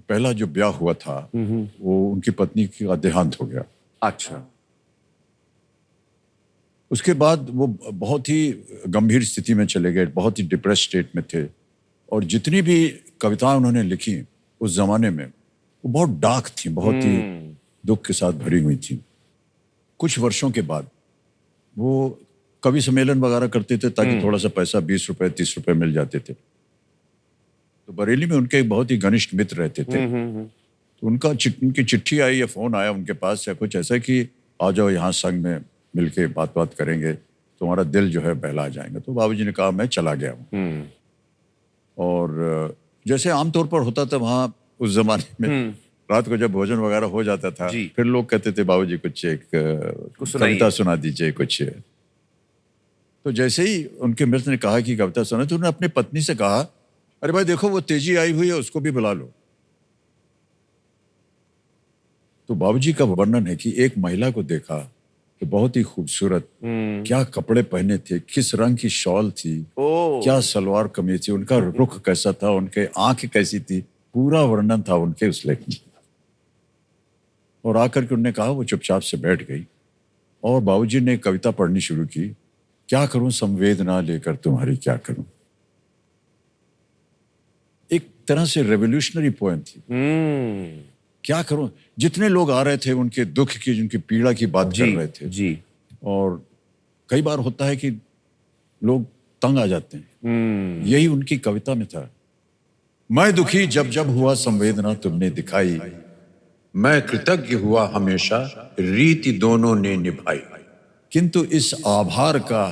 Speaker 1: पहला जो ब्याह हुआ था वो उनकी पत्नी का देहांत हो गया।
Speaker 3: अच्छा।
Speaker 1: उसके बाद वो बहुत ही गंभीर स्थिति में चले गए, बहुत ही डिप्रेस स्टेट में थे और जितनी भी कविताएं उन्होंने लिखी उस जमाने में वो बहुत डार्क थी, बहुत ही दुख के साथ भरी हुई थी। कुछ वर्षों के बाद वो कवि सम्मेलन वगैरह करते थे ताकि थोड़ा सा पैसा 20 रुपए 30 रुपए मिल जाते थे। तो बरेली में उनके एक बहुत ही घनिष्ठ मित्र रहते थे। तो उनकी चिट्ठी आई या फोन आया उनके पास या कुछ ऐसा कि आ जाओ यहाँ संग में मिलके बात करेंगे, तुम्हारा दिल जो है बहला जाएगा। तो बाबूजी ने कहा मैं चला गया हूँ। और जैसे आमतौर पर होता था वहाँ उस जमाने में, रात को जब भोजन वगैरह हो जाता था
Speaker 3: जी।
Speaker 1: फिर लोग कहते थे बाबूजी कुछ एक
Speaker 3: सुनाइए।
Speaker 1: कविता सुना दीजिए कुछ। तो जैसे ही उनके मित्र ने कहा कि कविता सुना, तो उन्होंने अपनी पत्नी से कहा अरे भाई देखो वो तेजी आई हुई है, उसको भी बुला लो। तो बाबूजी का वर्णन है कि एक महिला को देखा तो बहुत ही खूबसूरत, क्या कपड़े पहने थे, किस रंग की शॉल थी,
Speaker 3: ओ।
Speaker 1: क्या सलवार कमीज थी, उनका रुख कैसा था, उनके आंख कैसी थी, पूरा वर्णन था उनके उस लेख में। और आकर के उन्होंने कहा, वो चुपचाप से बैठ गई और बाबूजी ने कविता पढ़नी शुरू की। क्या करूं संवेदना लेकर तुम्हारी क्या करूं। एक तरह से रेवोल्यूशनरी पोएम थी। क्या करूं, जितने लोग आ रहे थे उनके दुख की, उनकी पीड़ा की बात कर रहे थे।
Speaker 3: जी।
Speaker 1: और कई बार होता है कि लोग तंग आ जाते हैं, यही उनकी कविता में था। मैं दुखी जब जब हुआ संवेदना तुमने दिखाई, मैं कृतज्ञ हुआ हमेशा रीति दोनों ने निभाई, किंतु इस आभार का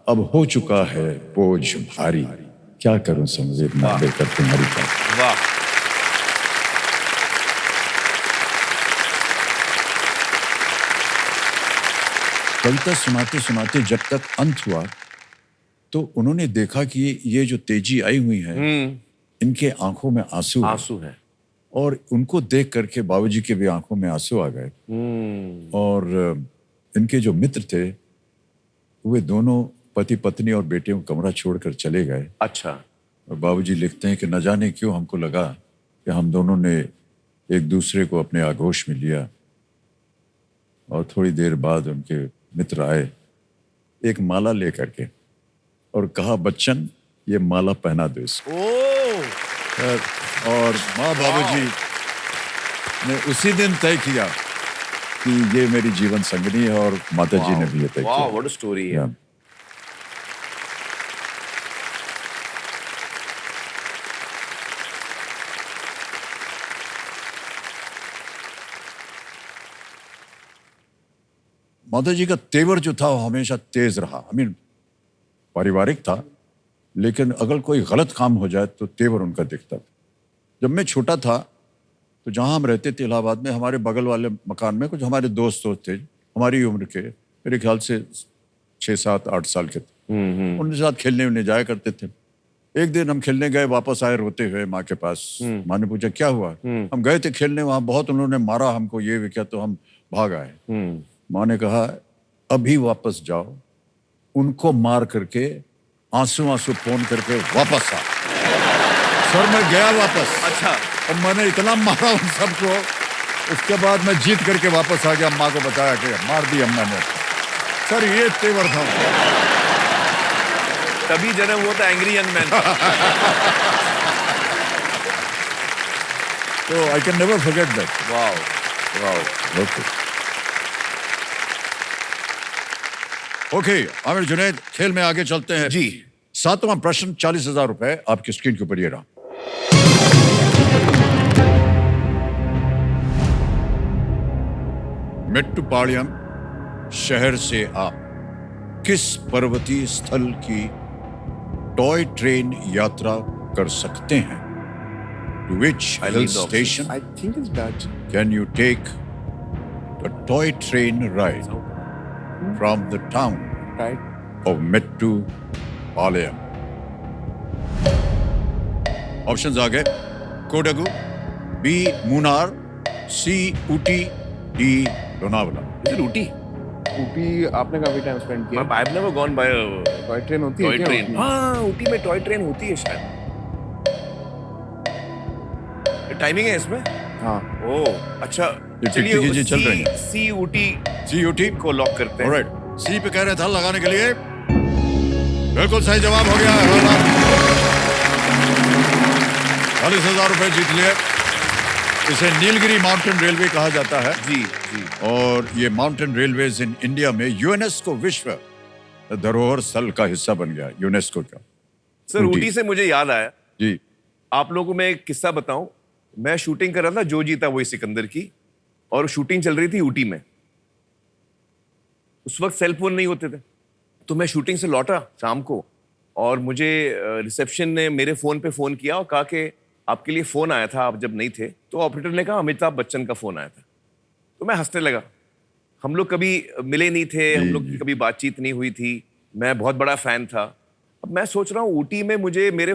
Speaker 1: अब हो चुका है बोझ भारी, क्या करूं संवेदना लेकर तुम्हारी क्या।
Speaker 3: वाह।
Speaker 1: कविता सुनाते सुनाते जब तक अंत हुआ तो उन्होंने देखा कि ये जो तेजी आई हुई है इनके आंखों में आंसू है।
Speaker 3: आंसू है।
Speaker 1: और उनको देख करके बाबूजी के भी आंखों में आंसू आ गए। और इनके जो मित्र थे वे दोनों पति पत्नी और बेटे को कमरा छोड़कर चले गए।
Speaker 3: अच्छा।
Speaker 1: और बाबूजी लिखते हैं कि न जाने क्यों हमको लगा कि हम दोनों ने एक दूसरे को अपने आगोश में लिया। और थोड़ी देर बाद उनके मित्र आए एक माला लेकर के और कहा, बच्चन ये माला पहना दो इसको। और माँ बाबूजी ने उसी दिन तय किया कि ये मेरी जीवन संगनी है और माताजी ने भी ये तय
Speaker 3: वाह,
Speaker 1: किया।
Speaker 3: व्हाट अ स्टोरी है।
Speaker 1: Yeah. माताजी का तेवर जो था वो हमेशा तेज रहा। पारिवारिक था लेकिन अगर कोई गलत काम हो जाए तो तेवर उनका दिखता था। जब मैं छोटा था तो जहाँ हम रहते थे इलाहाबाद में, हमारे बगल वाले मकान में कुछ हमारे दोस्त थे हमारी उम्र के, मेरे ख्याल से 6, 7, 8 साल के थे। उनके साथ खेलने उन्हें जाया करते थे। एक दिन हम खेलने गए, वापस आए रोते हुए माँ के पास। माँ ने पूछा क्या हुआ? हम गए थे खेलने, वहाँ बहुत उन्होंने मारा हमको, ये भी क्या। तो हम भाग आए। माँ ने कहा अभी वापस जाओ, उनको मार करके आंसू आंसू फोन करके वापस आ। सर मैं गया वापस।
Speaker 3: अच्छा।
Speaker 1: और मैंने इतना मारा उन सबको, उसके बाद मैं जीत करके वापस आ गया। माँ को बताया कि मार दी अम्मा ने। सर ये तेवर था।
Speaker 3: तभी जन्म हुआ था एंग्री यंग मैन।
Speaker 1: तो I can never forget that.
Speaker 3: Wow wow.
Speaker 1: Okay okay Aamir Junaid, खेल में आगे चलते हैं
Speaker 3: जी।
Speaker 1: 7वां प्रश्न 40,000 रुपए आपकी स्क्रीन के ऊपर ये रहा। मेट्टुपालयम शहर से आप किस पर्वतीय स्थल की टॉय ट्रेन यात्रा कर सकते हैं? To which hill station
Speaker 11: I think it's Dutch.
Speaker 1: can you take a toy train ride from the town
Speaker 11: Right.
Speaker 1: of Mettupalayam? Options आ गए। Kodagu, B Munnar, C Ooty, D Lonavala.
Speaker 3: Ooty.
Speaker 11: Ooty आपने काफी टाइम स्पेंड किया।
Speaker 3: I have never gone by
Speaker 11: toy train होती है
Speaker 3: toy
Speaker 11: क्या?
Speaker 3: Train. हाँ, ऊटी में toy train होती है शायद। टाइमिंग है इसमें?
Speaker 11: हाँ।
Speaker 3: ओह अच्छा।
Speaker 1: ये टिकटिकी जी चल रही हैं।
Speaker 3: सी ऊटी
Speaker 1: C ऊटी
Speaker 3: को लॉक करते हैं।
Speaker 1: ऑलराइट, C पे कह रहे था लगाने के लिए। बिल्कुल सही जवाब हो गया है। 40,000 रुपए जीत लिए। इसे नीलगिरी माउंटेन रेलवे कहा जाता है
Speaker 3: जी जी।
Speaker 1: और ये माउंटेन रेलवेज इन इंडिया में यूनेस्को विश्व धरोहर स्थल का हिस्सा बन गया, यूनेस्को का।
Speaker 3: सर ऊटी से मुझे याद आया,
Speaker 1: जी
Speaker 3: आप लोगों को मैं एक किस्सा बताऊं। मैं शूटिंग कर रहा था जो जीता वही सिकंदर की, और शूटिंग चल रही थी ऊटी में। उस वक्त सेल फोन नहीं होते थे, तो मैं शूटिंग से लौटा शाम को, और मुझे रिसेप्शन ने मेरे फोन पे फोन किया और कहा कि आपके लिए फोन आया था, आप जब नहीं थे। तो ऑपरेटर ने कहा अमिताभ बच्चन का फोन आया था। तो मैं हंसने लगा। हम लोग कभी मिले नहीं थे, हम लोग की कभी बातचीत नहीं हुई थी। मैं बहुत बड़ा फैन था। अब मैं सोच रहा हूँ ऊटी में मुझे मेरे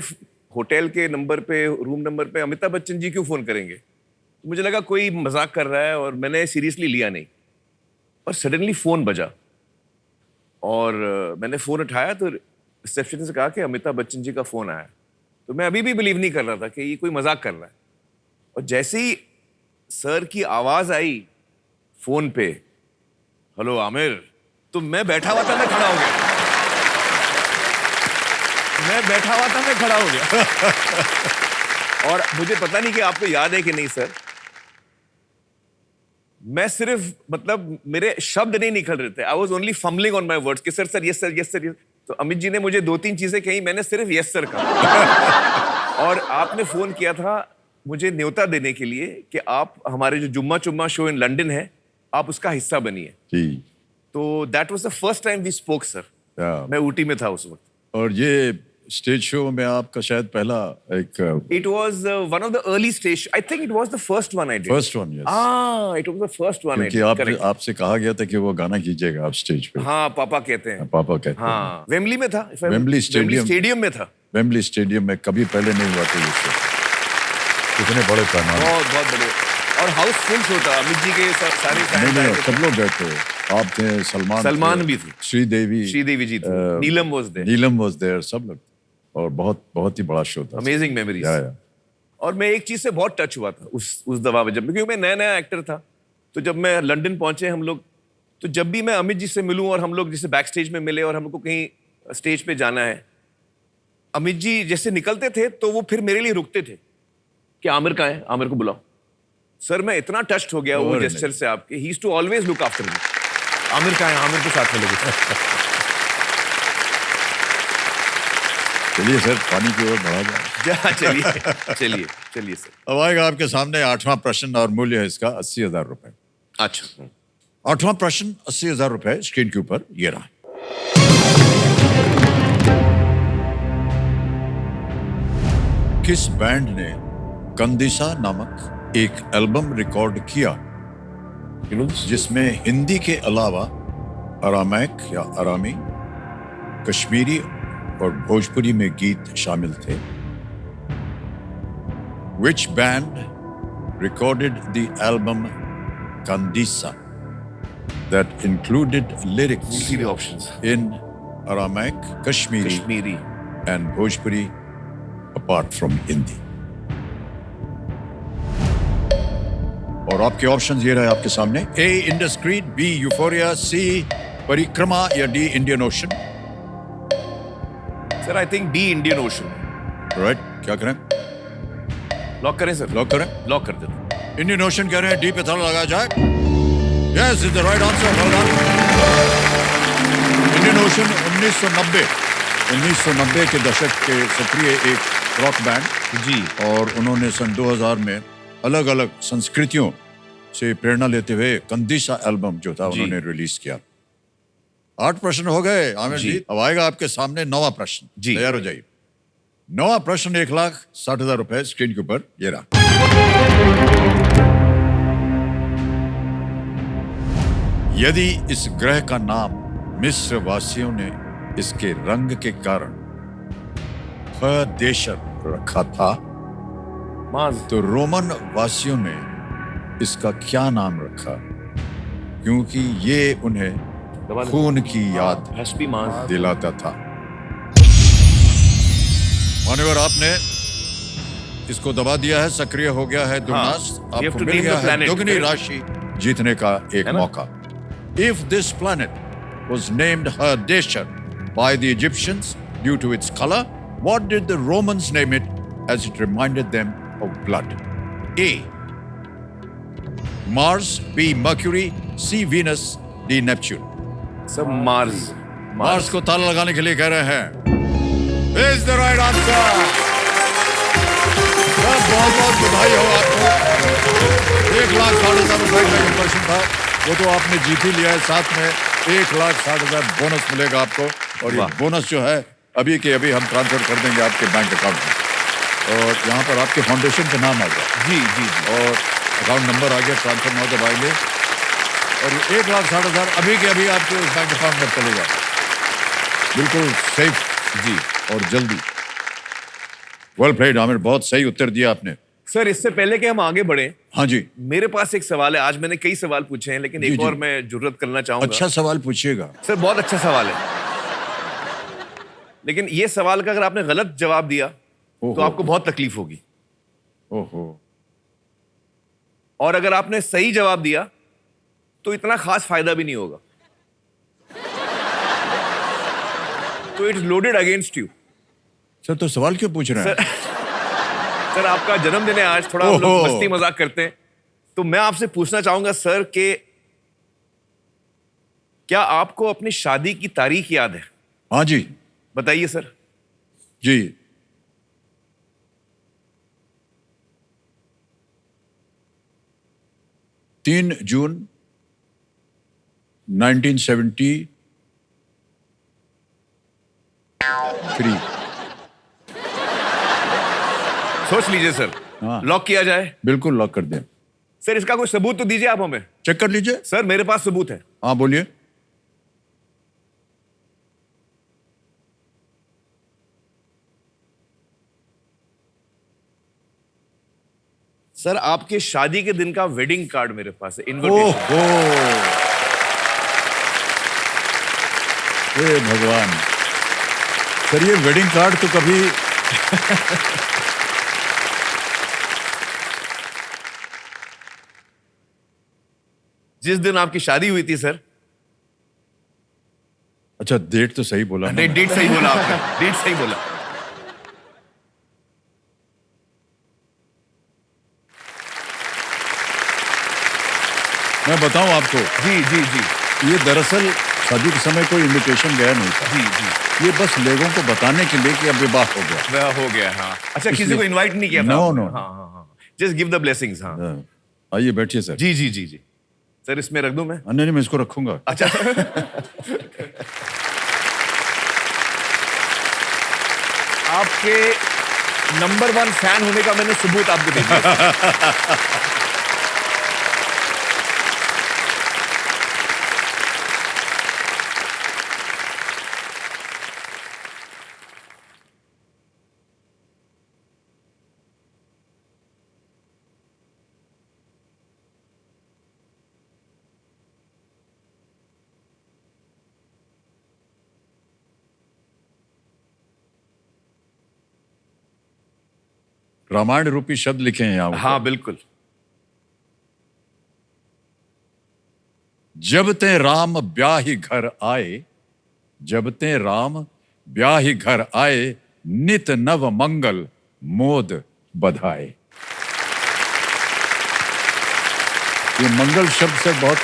Speaker 3: होटल के नंबर पे, रूम नंबर पे अमिताभ बच्चन जी क्यों फोन करेंगे। तो मुझे लगा कोई मजाक कर रहा है, और मैंने सीरियसली लिया नहीं। और सडनली फोन बजा, और मैंने फोन उठाया तो रिसेप्शन से कहा कि अमिताभ बच्चन जी का फोन आया। तो मैं अभी भी बिलीव नहीं कर रहा था कि ये कोई मजाक कर रहा है। और जैसे ही सर की आवाज आई फोन पे, हेलो आमिर, तो मैं बैठा हुआ था, मैं खड़ा हो गया। मैं बैठा हुआ था, मैं खड़ा हो गया। और मुझे पता नहीं कि आपको याद है कि नहीं सर, मैं सिर्फ मतलब मेरे शब्द नहीं निकल रहे थे। I was only fumbling on my words कि sir sir yes sir yes sir. तो अमित जी ने मुझे 2-3 चीजें कही, मैंने सिर्फ यस सर कहा। और आपने फोन किया था मुझे न्योता देने के लिए कि आप हमारे जो जुम्मा चुम्मा शो इन लंदन है, आप उसका हिस्सा बनिए।
Speaker 1: जी।
Speaker 3: तो that was the first time we spoke sir. मैं ऊटी में था उस वक्त।
Speaker 1: और ये स्टेज शो में आपका शायद पहला एक
Speaker 3: It was one of the early stage. I think it was the first one I did.
Speaker 1: First one, yes.
Speaker 3: Ah, it was the first one I
Speaker 1: क्योंकि
Speaker 3: did.
Speaker 1: आप
Speaker 3: Correct.
Speaker 1: आपसे कहा गया था कि वो गाना कीजिएगा आप स्टेज पे।
Speaker 3: हाँ, पापा कहते हैं।
Speaker 1: पापा कहते हैं।
Speaker 3: हाँ, वेम्बली में था।
Speaker 1: Wembley stadium.
Speaker 3: स्टेडियम में था।
Speaker 1: वेम्बली स्टेडियम में कभी पहले नहीं हुआ था ये शो। कितने बड़े पैमाने।
Speaker 3: बहुत बहुत बड़े, और हाउसफुल शो था। अमित जी के सारे
Speaker 1: नहीं
Speaker 3: fans आए थे।
Speaker 1: सब लोग गए थे। आप थे, सलमान
Speaker 3: भी थी।
Speaker 1: श्रीदेवी
Speaker 3: जी थी। Neelam was there.
Speaker 1: Neelam was there, सब लोग। और बहुत ही बड़ा शो था।
Speaker 3: Amazing memories.
Speaker 1: या।
Speaker 3: और मैं एक चीज से बहुत टच हुआ था उस दवा में, जब, क्योंकि मैं नया नया एक्टर था। तो जब मैं लंदन पहुंचे हम लोग, तो जब भी मैं अमित जी से मिलूं और हम लोग जैसे बैक स्टेज में मिले और हमको कहीं स्टेज पे जाना है, अमित जी जैसे निकलते थे तो वो फिर मेरे लिए रुकते थे कि आमिर कहाँ है, आमिर को बुलाओ। सर मैं इतना टच्ड हो गया वो जेस्चर से आपके। He used to always look after me. Aamir कहाँ है, आमिर को साथ में लेके।
Speaker 1: चलिए सर, पानी की ओर बढ़ा जाए।
Speaker 3: चलिए चलिए सर।
Speaker 1: अब आएगा आपके सामने 8वां प्रश्न, और मूल्य है इसका 80,000 रुपए।
Speaker 3: अच्छा।
Speaker 1: 8वां प्रश्न 80,000 रुपए स्क्रीन के ऊपर ये रहा। किस बैंड ने कंदिसा नामक एक एल्बम रिकॉर्ड किया जिसमें हिंदी के अलावा अरामैक या अरामी, कश्मीरी और भोजपुरी में गीत शामिल थे? Which band recorded the album Kandisa that included lyrics
Speaker 3: We'll see the options.
Speaker 1: in Aramaic, Kashmiri,
Speaker 3: Kashmiri.
Speaker 1: and Bhojpuri, apart from Hindi. और आपके ऑप्शंस ये रहे आपके सामने: A. Indiscreet, B. Euphoria, C. परिक्रमा या D. Indian Ocean.
Speaker 3: Sir I think D Indian ocean.
Speaker 1: Right, क्या करें?
Speaker 3: लॉक करें सर?
Speaker 1: लॉक करें?
Speaker 3: लॉक कर देते हैं।
Speaker 1: इंडियन ओशन कह रहे हैं, डी पे ताला लगाया जाए। Yes, is the right answer. Well done. Indian ocean 1990 के दशक के सक्रिय एक रॉक बैंड
Speaker 3: जी।
Speaker 1: और उन्होंने सन 2000 में अलग अलग संस्कृतियों से प्रेरणा लेते हुए कंदिशा एल्बम जो था
Speaker 3: जी।
Speaker 1: उन्होंने रिलीज किया। 8 प्रश्न हो गए आमिर
Speaker 3: जी।
Speaker 1: जी। अब आएगा आपके सामने 9वां प्रश्न।
Speaker 3: जी।
Speaker 1: तैयार हो जाइए। 9वां प्रश्न 1,60,000 रुपए स्क्रीन के ऊपर ये रहा। यदि इस ग्रह का नाम मिस्र वासियों ने इसके रंग के कारण देशर रखा था,
Speaker 3: मार्स।
Speaker 1: तो रोमन वासियों ने इसका क्या नाम रखा? क्योंकि ये उन्हें खून की याद
Speaker 3: हैस्पी मार्स।
Speaker 1: दिलाता था। मान्यवर, आपने इसको दबा दिया है, सक्रिय हो गया है दुगनास।
Speaker 3: You have
Speaker 1: आपको
Speaker 3: to
Speaker 1: मिल
Speaker 3: name
Speaker 1: गया
Speaker 3: the
Speaker 1: है
Speaker 3: planet,
Speaker 1: दुगनी
Speaker 3: correct?
Speaker 1: राशि जीतने का एक
Speaker 3: है ना?
Speaker 1: मौका। If this planet was named Hadesher by the Egyptians due to its color, what did the Romans name it as it reminded them of blood? A. Mars, B. Mercury, C. Venus, D. Neptune.
Speaker 3: सब Mars.
Speaker 1: Mars को ताला लगाने के लिए कह रहे हैं। Is the right answer. बहुत बहुत बधाई हो आपको। 1,60,000 रुपए का जो प्रश्न था वो तो आपने जीत ही लिया है। साथ में 1,60,000 बोनस मिलेगा आपको। और ये
Speaker 3: वाह।
Speaker 1: बोनस जो है अभी के अभी हम ट्रांसफर कर देंगे आपके बैंक अकाउंट में। और यहाँ पर आपके फाउंडेशन का नाम आ गया
Speaker 3: जी जी जी।
Speaker 1: और अकाउंट नंबर आ गया। ट्रांसफर नाउ दबाएंगे और ये 1,60,000 अभी के अभी आपके उस बैंक अकाउंट में चलेगा, बिल्कुल सेफ जी और जल्दी। वेल प्लेड आमिर, बहुत सही उत्तर दिया आपने।
Speaker 3: सर इससे पहले कि हम आगे बढ़े,
Speaker 1: हाँ जी,
Speaker 3: मेरे पास एक सवाल है। आज मैंने कई सवाल पूछे हैं लेकिन
Speaker 1: जी,
Speaker 3: एक
Speaker 1: जी।
Speaker 3: और मैं जुर्रत करना चाहूंगा।
Speaker 1: अच्छा सवाल पूछिएगा।
Speaker 3: सर बहुत अच्छा सवाल है, लेकिन ये सवाल का अगर आपने गलत जवाब दिया तो
Speaker 1: ओहो।
Speaker 3: आपको बहुत तकलीफ होगी,
Speaker 1: ओहो,
Speaker 3: और अगर आपने सही जवाब दिया तो इतना खास फायदा भी नहीं होगा। तो it's loaded against you.
Speaker 1: Sir तो सवाल क्यों पूछ रहे हैं?
Speaker 3: सर आपका जन्मदिन है आज, थोड़ा हम लोग
Speaker 1: ओहो।
Speaker 3: मस्ती मजाक करते हैं, तो मैं आपसे पूछना चाहूंगा सर कि क्या आपको अपनी शादी की तारीख याद है?
Speaker 1: हाँ जी,
Speaker 3: बताइए सर।
Speaker 1: जी 3 जून 1973।
Speaker 3: सोच लीजिए सर।
Speaker 1: हाँ।
Speaker 3: लॉक किया जाए?
Speaker 1: बिल्कुल लॉक कर दें।
Speaker 3: सर इसका कोई सबूत तो दीजिए आप हमें।
Speaker 1: चेक कर लीजिए।
Speaker 3: सर मेरे पास सबूत है।
Speaker 1: हाँ बोलिए।
Speaker 3: सर आपके शादी के दिन का वेडिंग कार्ड मेरे पास है, इनविटेशन।
Speaker 1: ओहो, हे भगवान। सर ये वेडिंग कार्ड तो कभी
Speaker 3: जिस दिन आपकी शादी हुई थी सर।
Speaker 1: अच्छा डेट तो सही बोला ना?
Speaker 3: डेट सही बोला आपने, डेट सही बोला।
Speaker 1: मैं बताऊं आपको,
Speaker 3: जी जी जी
Speaker 1: ये दरअसल शादी के समय कोई इनविटेशन गया नहीं था।
Speaker 3: जी जी।
Speaker 1: ये बस लोगों को बताने के लिए कि अब विवाह हो गया।
Speaker 3: वह हो गया। हाँ अच्छा, किसी
Speaker 1: इसलिए-
Speaker 3: को इनवाइट नहीं किया था
Speaker 1: No,
Speaker 3: आपने?
Speaker 1: no.
Speaker 3: हाँ हाँ हाँ, जस्ट गिव द ब्लेसिंग्स। हाँ
Speaker 1: हाँ, आइए बैठिए सर।
Speaker 3: जी जी जी जी। सर इसमें रख दूं मैं?
Speaker 1: हाँ, नहीं मैं इसको रखूंगा।
Speaker 3: अच्छा। आपके नंबर 1 फैन होने का मैंने सबूत आपको दे दिया।
Speaker 1: रामायण रूपी शब्द लिखे हैं यहाँ
Speaker 3: हाँ बिल्कुल।
Speaker 1: जब ते राम ब्याही घर आए, जब ते राम ब्याही घर आए, नित नव मंगल मोद बधाए। ये मंगल शब्द से बहुत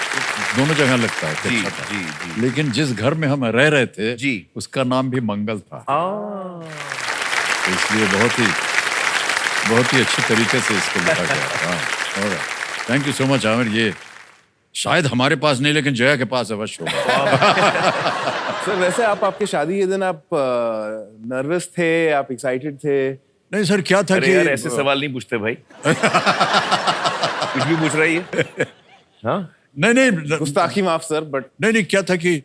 Speaker 1: दोनों जगह लगता है।
Speaker 3: जी,
Speaker 1: अच्छा था।
Speaker 3: जी, जी।
Speaker 1: लेकिन जिस घर में हम रह रहे थे
Speaker 3: जी,
Speaker 1: उसका नाम भी मंगल था, तो इसलिए बहुत ही अच्छी तरीके से इसको लिखा गया। Thank you so much Aamir. ये शायद हमारे पास नहीं लेकिन जया के पास अवश्य होगा।
Speaker 11: सर वैसे आपके शादी के दिन आप नर्वस थे, आप एक्साइटेड थे?
Speaker 1: नहीं सर, क्या था
Speaker 3: अरे
Speaker 1: कि
Speaker 3: यार ऐसे सवाल नहीं पूछते भाई। कुछ भी पूछ रही है। हाँ
Speaker 1: नहीं
Speaker 11: गुस्ताखी माफ सर, बट
Speaker 1: नहीं क्या था कि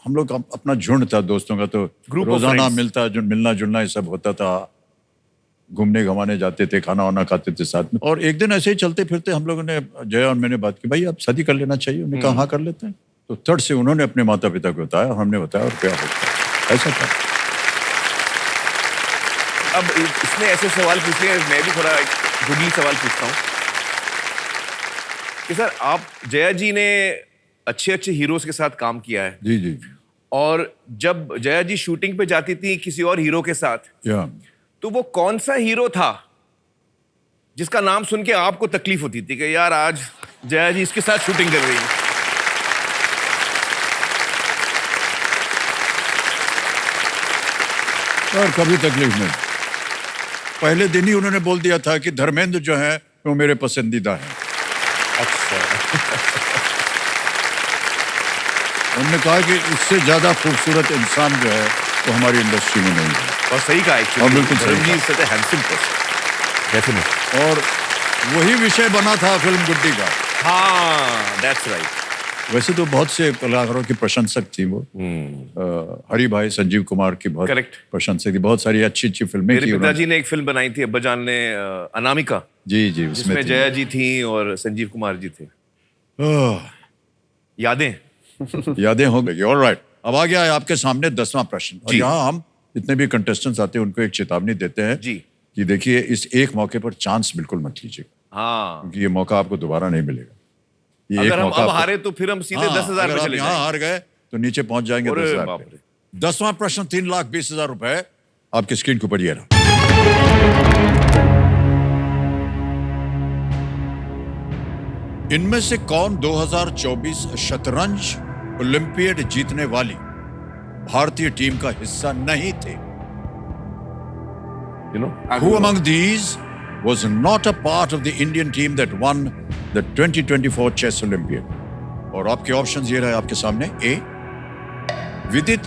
Speaker 1: हम लोग अपना झुंड था दोस्तों का, तो
Speaker 3: Group of
Speaker 1: रोजाना
Speaker 3: friends।
Speaker 1: मिलना जुलना ये सब होता था, घूमने घमाने जाते थे, खाना वाना खाते थे साथ में। और एक दिन ऐसे ही चलते फिरते हम लोगों ने, जया और मैंने बात की, भाई आप शादी कर लेना चाहिए। उन्होंने कहा हाँ कर लेते हैं। तो थर्ड से उन्होंने अपने माता पिता को बताया और हमने बताया, और क्या होता है ऐसा था।
Speaker 3: अब इसने ऐसे सवाल पूछ लिए, मैं भी थोड़ा गुडली सवाल पूछता हूँ कि सर आप, जया जी ने अच्छे हीरोज के साथ काम किया है।
Speaker 1: जी जी।
Speaker 3: और जब जया जी शूटिंग पे जाती थी किसी और हीरो के साथ, तो वो कौन सा हीरो था जिसका नाम सुन के आपको तकलीफ होती थी कि यार आज जया जी इसके साथ शूटिंग कर रही है?
Speaker 1: और कभी तकलीफ नहीं। पहले दिन ही उन्होंने बोल दिया था कि धर्मेंद्र जो है वो मेरे पसंदीदा है।
Speaker 3: अच्छा।
Speaker 1: उन्होंने कहा कि इससे ज्यादा खूबसूरत इंसान जो है वो हमारी इंडस्ट्री में नहीं है।
Speaker 3: और सही कहा एक्चुअली,
Speaker 1: बिल्कुल सही
Speaker 3: सच हैंडसम पर्सन डेफिनेटली।
Speaker 1: और वही विषय बना था फिल्म गुड्डी का।
Speaker 3: हाँ दैट्स राइट।
Speaker 1: वैसे तो बहुत से कलाकारों की प्रशंसक थी वो। हरि भाई संजीव कुमार की बहुत
Speaker 3: Correct।
Speaker 1: प्रशंसक थी, बहुत सारी अच्छी अच्छी फिल्में
Speaker 3: मेरे
Speaker 1: की
Speaker 3: पिताजी ने एक फिल्म बनाई थी अब्बाजान ने, अनामिका।
Speaker 1: जी जी,
Speaker 3: जिसमें
Speaker 1: थी।
Speaker 3: जया जी थी और संजीव कुमार जी थे। यादें
Speaker 1: यादें हो गई। ऑलराइट, अब आ गया है आपके सामने 10वां प्रश्न। और यहाँ हम जितने भी कंटेस्टेंट्स आते हैं उनको एक चेतावनी देते हैं
Speaker 3: जी
Speaker 1: कि देखिए इस एक मौके पर चांस बिल्कुल मत लीजिएगा,
Speaker 3: हाँ,
Speaker 1: क्योंकि ये मौका आपको दोबारा नहीं मिलेगा। ये
Speaker 3: अगर
Speaker 1: एक
Speaker 3: हम
Speaker 1: मौका
Speaker 3: अब
Speaker 1: आपको-
Speaker 3: हारे तो फिर हम सीधे 10,000
Speaker 1: अगर
Speaker 3: पे
Speaker 1: आप
Speaker 3: चले
Speaker 1: यहाँ
Speaker 3: जाएंगे।
Speaker 1: हार गए तो नीचे पहुंच जाएंगे
Speaker 3: अरे
Speaker 1: 10,000
Speaker 3: बाप
Speaker 1: पे।
Speaker 3: रे।
Speaker 1: 10वां प्रश्न 3,20,000 रुपए आपकी स्क्रीन के ऊपर ये रहा। इनमें से कौन 2024 शतरंज ओलंपियाड जीतने वाली भारतीय टीम का हिस्सा नहीं थे?
Speaker 3: You know,
Speaker 1: Who among these was not a part of the Indian team that won the 2024 Chess Olympiad? और आपके ऑप्शंस ये रहे आपके सामने। A Vidit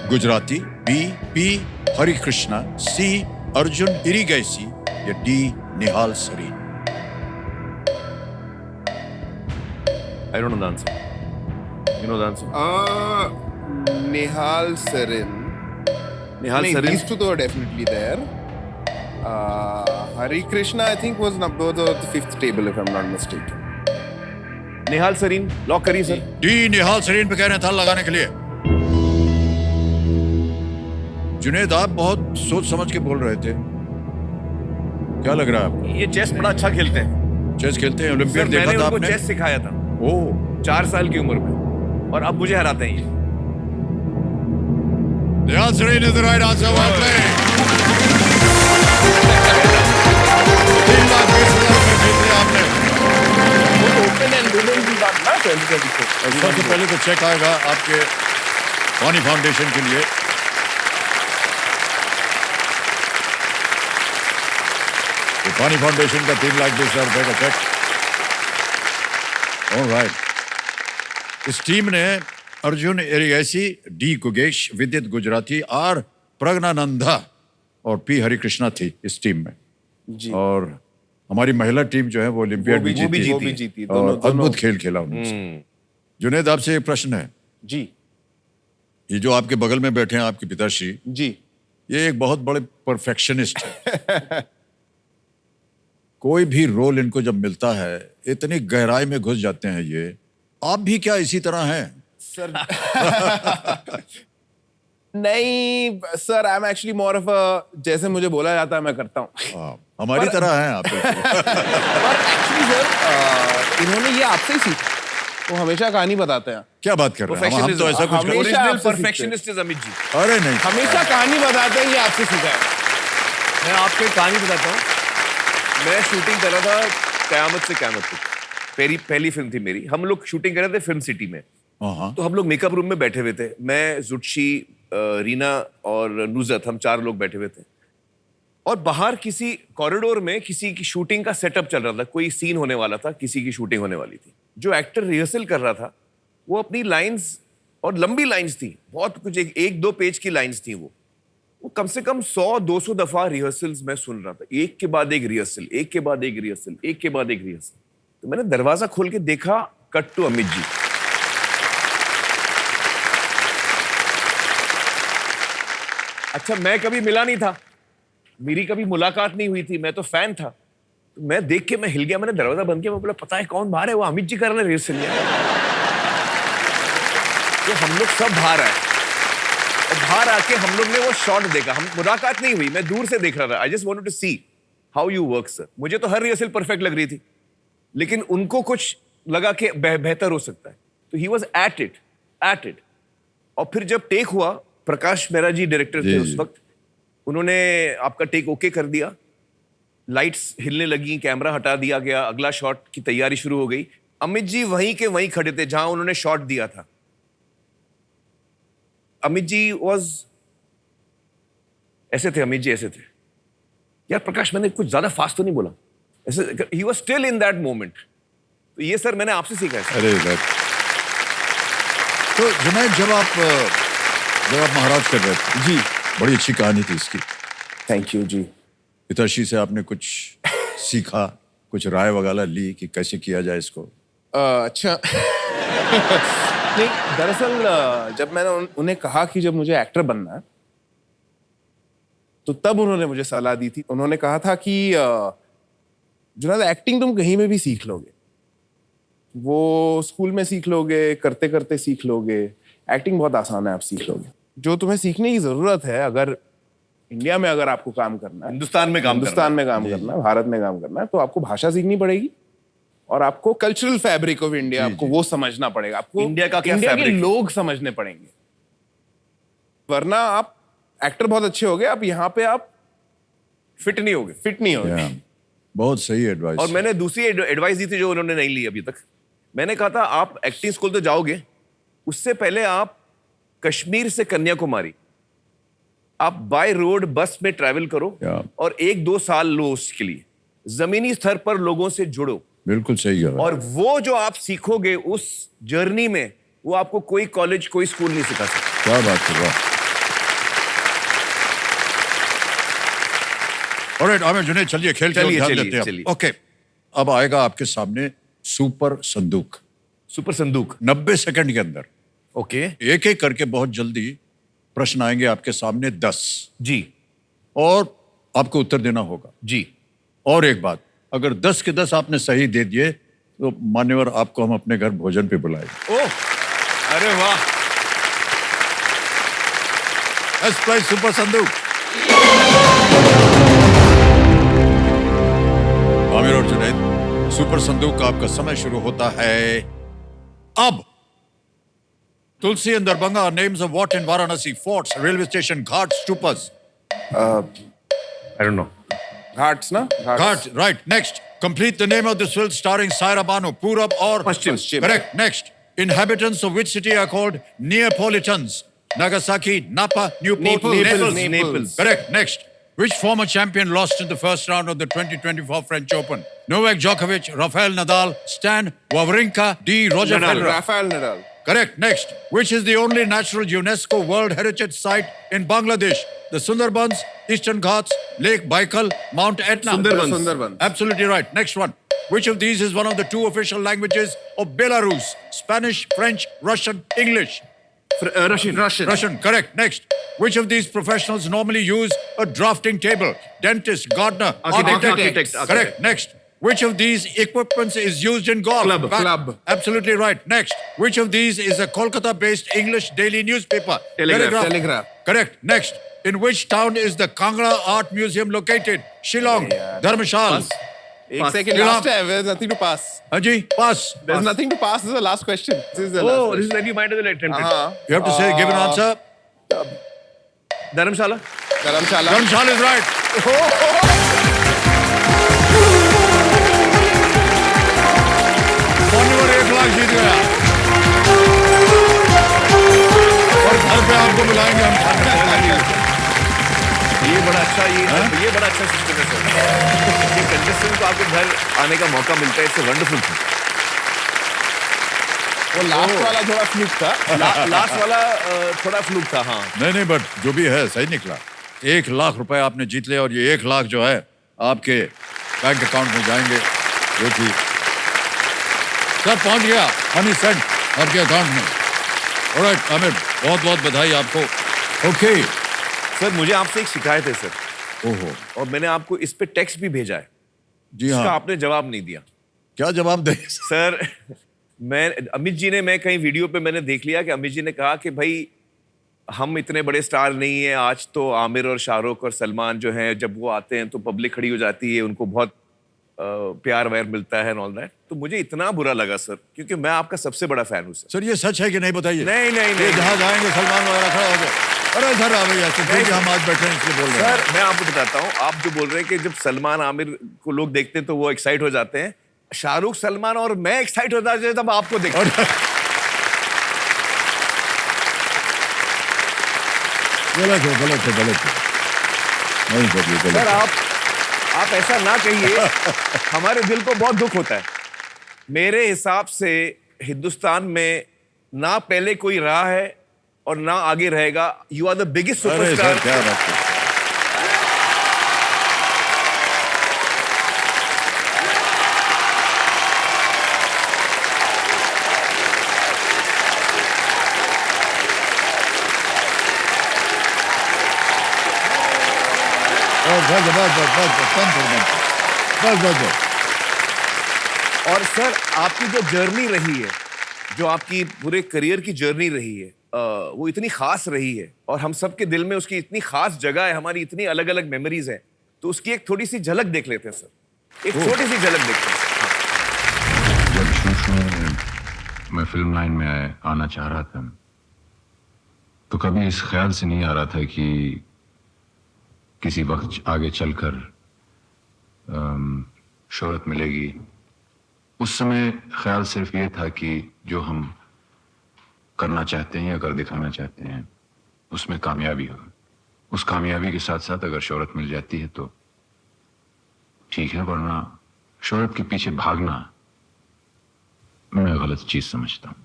Speaker 1: Gujrathi, B P Hari Krishna, C Arjun Erigaisi या D Nihal Sarin.
Speaker 3: I don't know the answer. You know the answer?
Speaker 11: Nihal Sarin.
Speaker 3: Nihal
Speaker 11: नहीं,
Speaker 3: Sarin.
Speaker 11: these two are definitely there. Hari Krishna, I think, was number the 5th table, if I'm not mistaken.
Speaker 3: Nihal Sarin lock करिए sir.
Speaker 1: D Nihal Sarin पे कह रहे हैं था लगाने के लिए। जुनेद, आप बहुत सोच समझ के बोल रहे थे, क्या लग रहा है आपको?
Speaker 3: ये चेस बड़ा अच्छा खेलते हैं।
Speaker 1: चेस खेलते हैं,
Speaker 3: सर
Speaker 1: ओलंपियाड
Speaker 3: मैंने
Speaker 1: देखा था
Speaker 3: उनको
Speaker 1: आपने?
Speaker 3: चेस सिखाया था
Speaker 1: ओह,
Speaker 3: 4 साल की उम्र में, और अब मुझे हराते हैं ये।
Speaker 1: Nihal Sarin is the right answer. Well played. 3,20,000 रुपए जीत लिया आपने।
Speaker 11: Open and women भी बात ना 2024.
Speaker 1: और सबसे पहले तो चेक आएगा आपके पानी फाउंडेशन के लिए। तो पानी फाउंडेशन का 3,20,000 रुपए का चेक। ऑलराइट, इस टीम ने अर्जुन एरिगैसी, डी गुगेश, विदित गुजराती, आर प्रज्ञानंदा और पी हरिकृष्णा थी इस टीम में।
Speaker 11: जी।
Speaker 1: और हमारी महिला टीम जो है वो ओलंपियाड भी
Speaker 11: वो भी
Speaker 1: जीती
Speaker 11: जीती।
Speaker 1: और अद्भुत खेल खेला उन्होंने। जुनेद, आपसे एक प्रश्न है।
Speaker 11: जी
Speaker 1: ये जो आपके बगल में बैठे हैं आपके पिताश्री,
Speaker 11: जी।
Speaker 1: ये एक बहुत बड़े परफेक्शनिस्ट है। कोई भी रोल इनको जब मिलता है इतनी गहराई में घुस जाते हैं ये। आप भी क्या इसी तरह हैं?
Speaker 11: सर नहीं sir, I am actually more of a, जैसे मुझे बोला जाता है मैं करता हूँ।
Speaker 1: हमारी तरह हैं आप।
Speaker 11: पर एक्चुअली सर इन्होंने ये आपसे ही सीखा। वो हमेशा कहानी बताते हैं।
Speaker 1: क्या बात कर रहे हैं? हम तो ऐसा कुछ
Speaker 3: original perfectionist is Amit ji.
Speaker 1: अरे नहीं,
Speaker 11: हमेशा कहानी बताते हैं, ये आपसे सीखा है।
Speaker 3: मैं आपको एक कहानी बताता हूँ। मैं शूटिंग कर रहा था कयामत से कयामत तक, पहली फिल्म थी मेरी। हम लोग शूटिंग कर रहे थे फिल्म सिटी में। तो हम लोग मेकअप रूम में बैठे हुए थे, मैं, जुटशी, रीना और नुजरत, हम 4 लोग बैठे हुए थे। और बाहर किसी कॉरिडोर में किसी की शूटिंग का सेटअप चल रहा था, कोई सीन होने वाला था, किसी की शूटिंग होने वाली थी। जो एक्टर रिहर्सल कर रहा था वो अपनी लाइंस, और लंबी लाइंस थी, बहुत कुछ, 1-2 पेज की लाइंस थी। वो कम से कम 100-200 दफा रिहर्सल्स में सुन रहा था, एक के बाद एक रिहर्सल, एक के बाद एक रिहर्सल, एक के बाद एक रिहर्सल। तो मैंने दरवाजा खोल के देखा, कट टू अमित जी। अच्छा, मैं कभी मिला नहीं था, मेरी कभी मुलाकात नहीं हुई थी, मैं तो फैन था। तो मैं देख के मैं हिल गया, मैंने दरवाजा बंद किया, मैं बोला पता है कौन बाहर है? वो अमित जी कर रहे हैं रिहर्सल। तो हम लोग सब बाहर आए, और बाहर आके हम लोग ने वो शॉट देखा। हम, मुलाकात नहीं हुई, मैं दूर से देख रहा था। I just wanted to see how you work sir. मुझे तो हर रिहर्सल परफेक्ट लग रही थी, लेकिन उनको कुछ लगा कि बेहतर हो सकता है। तो ही वॉज एट इट। और फिर जब टेक हुआ, प्रकाश मेहरा जी डायरेक्टर थे उस वक्त, उन्होंने आपका टेक ओके कर दिया, लाइट्स हिलने लगी, कैमरा हटा दिया गया, अगला शॉट की तैयारी शुरू हो गई। अमित जी वहीं के वहीं खड़े थे जहां उन्होंने शॉट दिया था। अमित जी वॉज ऐसे थे, अमित जी ऐसे थे। यार प्रकाश, मैंने कुछ ज्यादा फास्ट तो नहीं बोला? ऐसे he was still in that moment. तो ये सर मैंने आपसे सीखा है।
Speaker 1: अरे तो जुनैद, जब आप महाराज कर रहे थे
Speaker 11: जी,
Speaker 1: बड़ी अच्छी कहानी थी इसकी।
Speaker 11: थैंक यू जी।
Speaker 1: पिताश्री से आपने कुछ सीखा, कुछ राय वगैरह ली कि कैसे किया जाए इसको?
Speaker 11: अच्छा नहीं, दरअसल जब मैंने उन्हें कहा कि जब मुझे एक्टर बनना है, तो तब उन्होंने मुझे सलाह दी थी। उन्होंने कहा था कि जुनैद, एक्टिंग तुम कहीं में भी सीख लोगे, वो स्कूल में सीख लोगे, करते करते सीख लोगे। एक्टिंग बहुत आसान है, आप सीख लोगे। जो तुम्हें सीखने की जरूरत है, अगर इंडिया में अगर आपको काम करना है,
Speaker 3: हिंदुस्तान में काम
Speaker 11: करना है, भारत में काम करना है, तो आपको भाषा सीखनी पड़ेगी, और आपको कल्चरल फैब्रिक ऑफ इंडिया, आपको वो समझना पड़ेगा। आपको
Speaker 3: इंडिया का क्या
Speaker 11: इंडिया के
Speaker 3: फैब्रिक है?
Speaker 11: लोग समझने पड़ेंगे, वरना आप एक्टर बहुत अच्छे हो गए, अब यहाँ पे आप फिट नहीं होगे।
Speaker 1: बहुत सही एडवाइस।
Speaker 3: और मैंने दूसरी एडवाइस दी थी जो उन्होंने नहीं ली अभी तक। मैंने कहा था आप एक्टिंग स्कूल तो जाओगे, उससे पहले आप कश्मीर से कन्याकुमारी आप बाय रोड बस में ट्रैवल करो, और 1-2 साल लो उसके लिए, जमीनी स्तर पर लोगों से जुड़ो।
Speaker 1: बिल्कुल सही है।
Speaker 3: और वो जो आप सीखोगे उस जर्नी में, वो आपको कोई कॉलेज, कोई स्कूल नहीं सिखा सकता।
Speaker 1: क्या बात है, वाह। ऑलराइट आमिर, जुनैद, चलिए खेल के ध्यान देते हैं। ओके, अब आएगा आपके सामने सुपर संदूक।
Speaker 3: सुपर संदूक
Speaker 1: 90 सेकंड के अंदर,
Speaker 3: ओके,
Speaker 1: एक एक करके बहुत जल्दी प्रश्न आएंगे आपके सामने 10
Speaker 3: जी,
Speaker 1: और आपको उत्तर देना होगा
Speaker 3: जी।
Speaker 1: और एक बात, अगर 10 के 10 आपने सही दे दिए तो मान्यवर आपको हम अपने घर भोजन पे बुलाएंगे।
Speaker 3: ओह, अरे वाह।
Speaker 1: लेट्स प्ले सुपर संदूक। आमिर और जुनैद, सुपर संदूक का आपका समय शुरू होता है अब। Tulsi and Darbhanga are names of what in Varanasi? Forts, railway station, ghats, stupas.
Speaker 3: I don't know.
Speaker 11: Ghats ना?
Speaker 1: Ghats, right. Next. Complete the name of this film starring Saira Banu. Purab or
Speaker 11: Paschim.
Speaker 1: Correct. Next. Inhabitants of which city are called Neapolitans? Nagasaki, Napa, Newport,
Speaker 3: Naples.
Speaker 1: Correct. Next. Which former champion lost in the first round of the 2024 French Open? Novak Djokovic, Rafael Nadal, Stan Wawrinka, Roger Federer.
Speaker 11: Rafael Nadal.
Speaker 1: Correct. Next. Which is the only natural UNESCO World Heritage Site in Bangladesh? The Sundarbans, Eastern Ghats, Lake Baikal, Mount Etna.
Speaker 11: Sundarbans.
Speaker 1: Absolutely right. Next one. Which of these is one of the 2 official languages of Belarus? Spanish, French, Russian, English. Russian. Correct. Next. Which of these professionals normally use a drafting table? Dentist, gardener, architect. Correct. Next. Which of these equipments is used in golf?
Speaker 11: Club.
Speaker 1: Absolutely right. Next. Which of these is a Kolkata-based English daily newspaper?
Speaker 11: Telegraph.
Speaker 1: Correct. Next. In which town is the Kangra Art Museum located? Shillong. Dharmshal.
Speaker 11: एक second last है, there's nothing to pass.
Speaker 1: हाँ जी, pass.
Speaker 11: There's nothing to pass. This is the last question. This is the
Speaker 3: Oh,
Speaker 11: last
Speaker 3: this is when you might have attempted.
Speaker 1: You have to say, give an answer.
Speaker 3: Dharamshala.
Speaker 11: Dharamshala.
Speaker 1: Dharmshal is right. मान्यवर 1 लाख जीत गया और घर पे आपको बुलाएंगे हम खाने।
Speaker 3: ये बड़ा अच्छा सिस्टम है सर। ये कंटेस्टेंट को आपके घर आने का मौका मिलता है, इससे वंडरफुल था।
Speaker 11: वो लास्ट वाला थोड़ा फ्लूक था।
Speaker 3: लास्ट वाला थोड़ा फ्लूक था, हाँ।
Speaker 1: नहीं, बट जो भी है सही निकला। 1 लाख रुपए आपने जीत लिया और ये 1 लाख जो है आपके बैंक अकाउंट में जाएंगे। देखिए सब पहुंच गया, मनी सेंट आपके अकाउंट में। ऑलराइट आमिर, बहुत बहुत बधाई आपको। ओके
Speaker 3: सर, मुझे आपसे एक शिकायत है सर,
Speaker 1: ओहो,
Speaker 3: और मैंने आपको इस पे टेक्स्ट भी भेजा है।
Speaker 1: जी
Speaker 3: इसका
Speaker 1: हाँ,
Speaker 3: आपने जवाब नहीं दिया
Speaker 1: क्या जवाब दे?
Speaker 3: सर। मैं कहीं वीडियो पे मैंने देख लिया कि अमित जी ने कहा कि भाई हम इतने बड़े स्टार नहीं है। आज तो आमिर और शाहरुख और सलमान जो हैं, जब वो आते हैं तो पब्लिक खड़ी हो जाती है, उनको बहुत प्यार व्यार मिलता है ऑल दैट। तो मुझे इतना बुरा लगा सर, क्योंकि मैं आपका सबसे बड़ा फैन हूँ सर।
Speaker 1: सर ये सच है कि नहीं बताइए?
Speaker 3: नहीं।
Speaker 1: जहाँ जाएंगे सलमान वगैरह खड़ा हो गए, अरे सर आ भैया तो हम आज बैठे हैं इसलिए बोल रहे हैं।
Speaker 3: सर मैं आपको बताता हूँ, आप जो बोल रहे हैं कि जब सलमान आमिर को लोग देखते हैं तो वो एक्साइट हो जाते हैं, शाहरुख सलमान और मैं एक्साइट होता है तब आपको देखते हैं।
Speaker 1: गलत है। नहीं सर, ये गलत
Speaker 3: सर
Speaker 1: है।
Speaker 3: आप ऐसा ना कहिए, हमारे दिल को बहुत दुख होता है। मेरे हिसाब से हिंदुस्तान में ना पहले कोई रहा है और ना आगे रहेगा। यू आर द बिगेस्ट
Speaker 1: अरे
Speaker 3: सुपरस्टार।
Speaker 1: सर क्या बात है। बस।
Speaker 3: और सर आपकी जो जर्नी रही है, जो आपकी पूरे करियर की जर्नी रही है, वो इतनी खास रही है और हम सबके दिल में उसकी इतनी खास जगह है, हमारी इतनी अलग अलग मेमोरीज हैं। तो उसकी एक थोड़ी सी झलक देख लेते हैं सर, एक छोटी सी झलक देखते हैं।
Speaker 12: जब शुरू में मैं फिल्म लाइन में आना चाह रहा था तो कभी इस ख्याल से नहीं आ रहा था कि किसी वक्त आगे चलकर शोहरत मिलेगी। उस समय ख्याल सिर्फ ये था कि जो हम करना चाहते हैं या कर दिखाना चाहते हैं उसमें कामयाबी हो। उस कामयाबी के साथ साथ अगर शोहरत मिल जाती है तो ठीक है, वरना शोहरत के पीछे भागना मैं गलत चीज समझता हूं।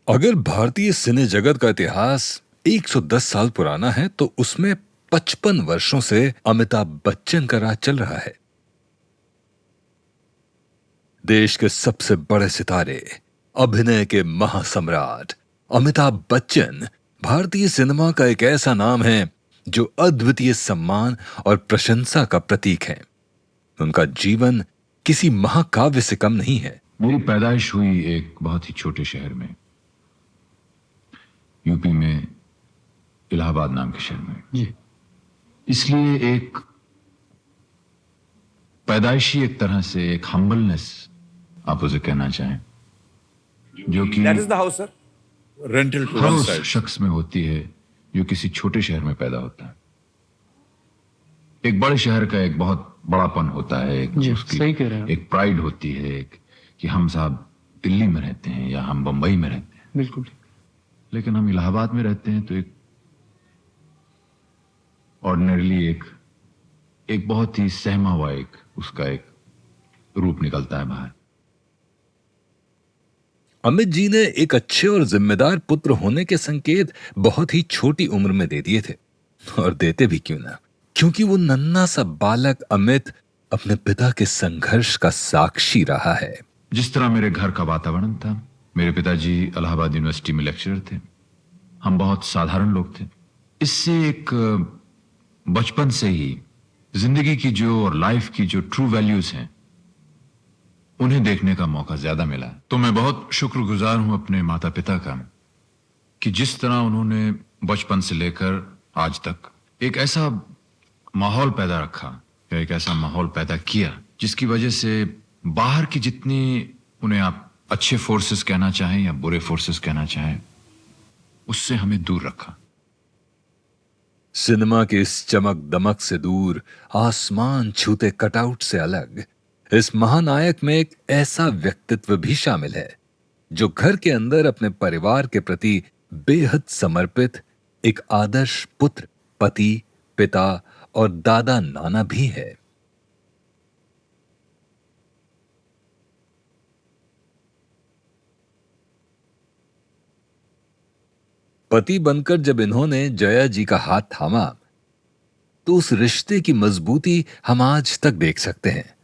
Speaker 13: अगर भारतीय सिने जगत का इतिहास 110 साल पुराना है तो उसमें 55 वर्षों से अमिताभ बच्चन का राज चल रहा है। देश के सबसे बड़े सितारे, अभिनय के महासम्राट अमिताभ बच्चन भारतीय सिनेमा का एक ऐसा नाम है जो अद्वितीय सम्मान और प्रशंसा का प्रतीक है। उनका जीवन किसी महाकाव्य से कम नहीं है।
Speaker 12: मेरी पैदाइश हुई एक बहुत ही छोटे शहर में, यूपी में इलाहाबाद नाम के शहर में जी। इसलिए एक पैदाइशी एक तरह से एक हम्बलनेस आप उसे कहना चाहें, जो कि
Speaker 3: that is the house sir,
Speaker 1: rental to
Speaker 12: हर
Speaker 1: वन
Speaker 12: उस
Speaker 1: साइड
Speaker 12: शख्स में होती है जो किसी छोटे शहर में पैदा होता है। एक बड़े शहर का एक बहुत बड़ापन होता है, एक उसकी
Speaker 5: सही कह रहे हैं।
Speaker 12: एक प्राइड होती है, एक कि हम साहब दिल्ली में रहते हैं या हम बंबई में रहते हैं,
Speaker 5: बिल्कुल।
Speaker 12: लेकिन हम इलाहाबाद में रहते हैं तो एक ऑर्डिनरली एक बहुत ही सहमा हुआ एक उसका एक रूप निकलता है बाहर।
Speaker 13: अमित जी ने एक अच्छे और जिम्मेदार पुत्र होने के संकेत बहुत ही छोटी उम्र में दे दिए थे, और देते भी क्यों ना, क्योंकि वो नन्हा सा बालक अमित अपने पिता के संघर्ष का साक्षी रहा है।
Speaker 12: जिस तरह मेरे घर का वातावरण था, मेरे पिताजी इलाहाबाद यूनिवर्सिटी में लेक्चरर थे, हम बहुत साधारण लोग थे। इससे एक बचपन से ही जिंदगी की जो और लाइफ की जो ट्रू वैल्यूज हैं उन्हें देखने का मौका ज्यादा मिला। तो मैं बहुत शुक्रगुजार हूं अपने माता पिता का कि जिस तरह उन्होंने बचपन से लेकर आज तक एक ऐसा माहौल पैदा रखा या एक ऐसा माहौल पैदा किया जिसकी वजह से बाहर की जितनी उन्हें आप अच्छे फोर्सेस कहना चाहें या बुरे फोर्सेस कहना चाहें उससे हमें दूर रखा।
Speaker 13: सिनेमा के इस चमक दमक से दूर, आसमान छूते कटआउट से अलग, इस महानायक में एक ऐसा व्यक्तित्व भी शामिल है जो घर के अंदर अपने परिवार के प्रति बेहद समर्पित एक आदर्श पुत्र, पति, पिता और दादा नाना भी है। पति बनकर जब इन्होंने जया जी का हाथ थामा तो उस रिश्ते की मजबूती हम आज तक देख सकते हैं।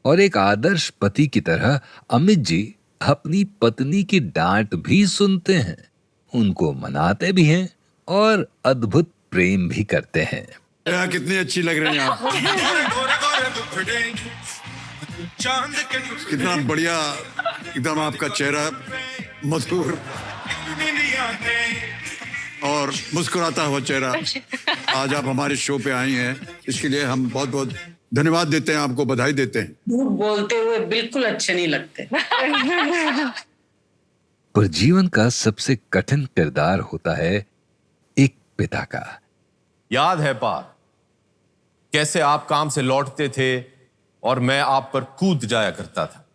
Speaker 13: और एक आदर्श पति की तरह अमित जी अपनी पत्नी की डांट भी सुनते हैं, उनको मनाते भी हैं और अद्भुत प्रेम भी करते हैं।
Speaker 1: कितनी अच्छी लग रही हैं आप। कितना बढ़िया एकदम आपका चेहरा मधुर और मुस्कुराता हुआ चेहरा। आज आप हमारे शो पे आई हैं, इसके लिए हम बहुत बहुत धन्यवाद देते हैं, आपको बधाई देते हैं।
Speaker 14: झूठ बोलते हुए बिल्कुल अच्छे नहीं लगते।
Speaker 13: पर जीवन का सबसे कठिन किरदार होता है एक पिता का।
Speaker 15: याद है पार, कैसे आप काम से लौटते थे और मैं आप पर कूद जाया करता था।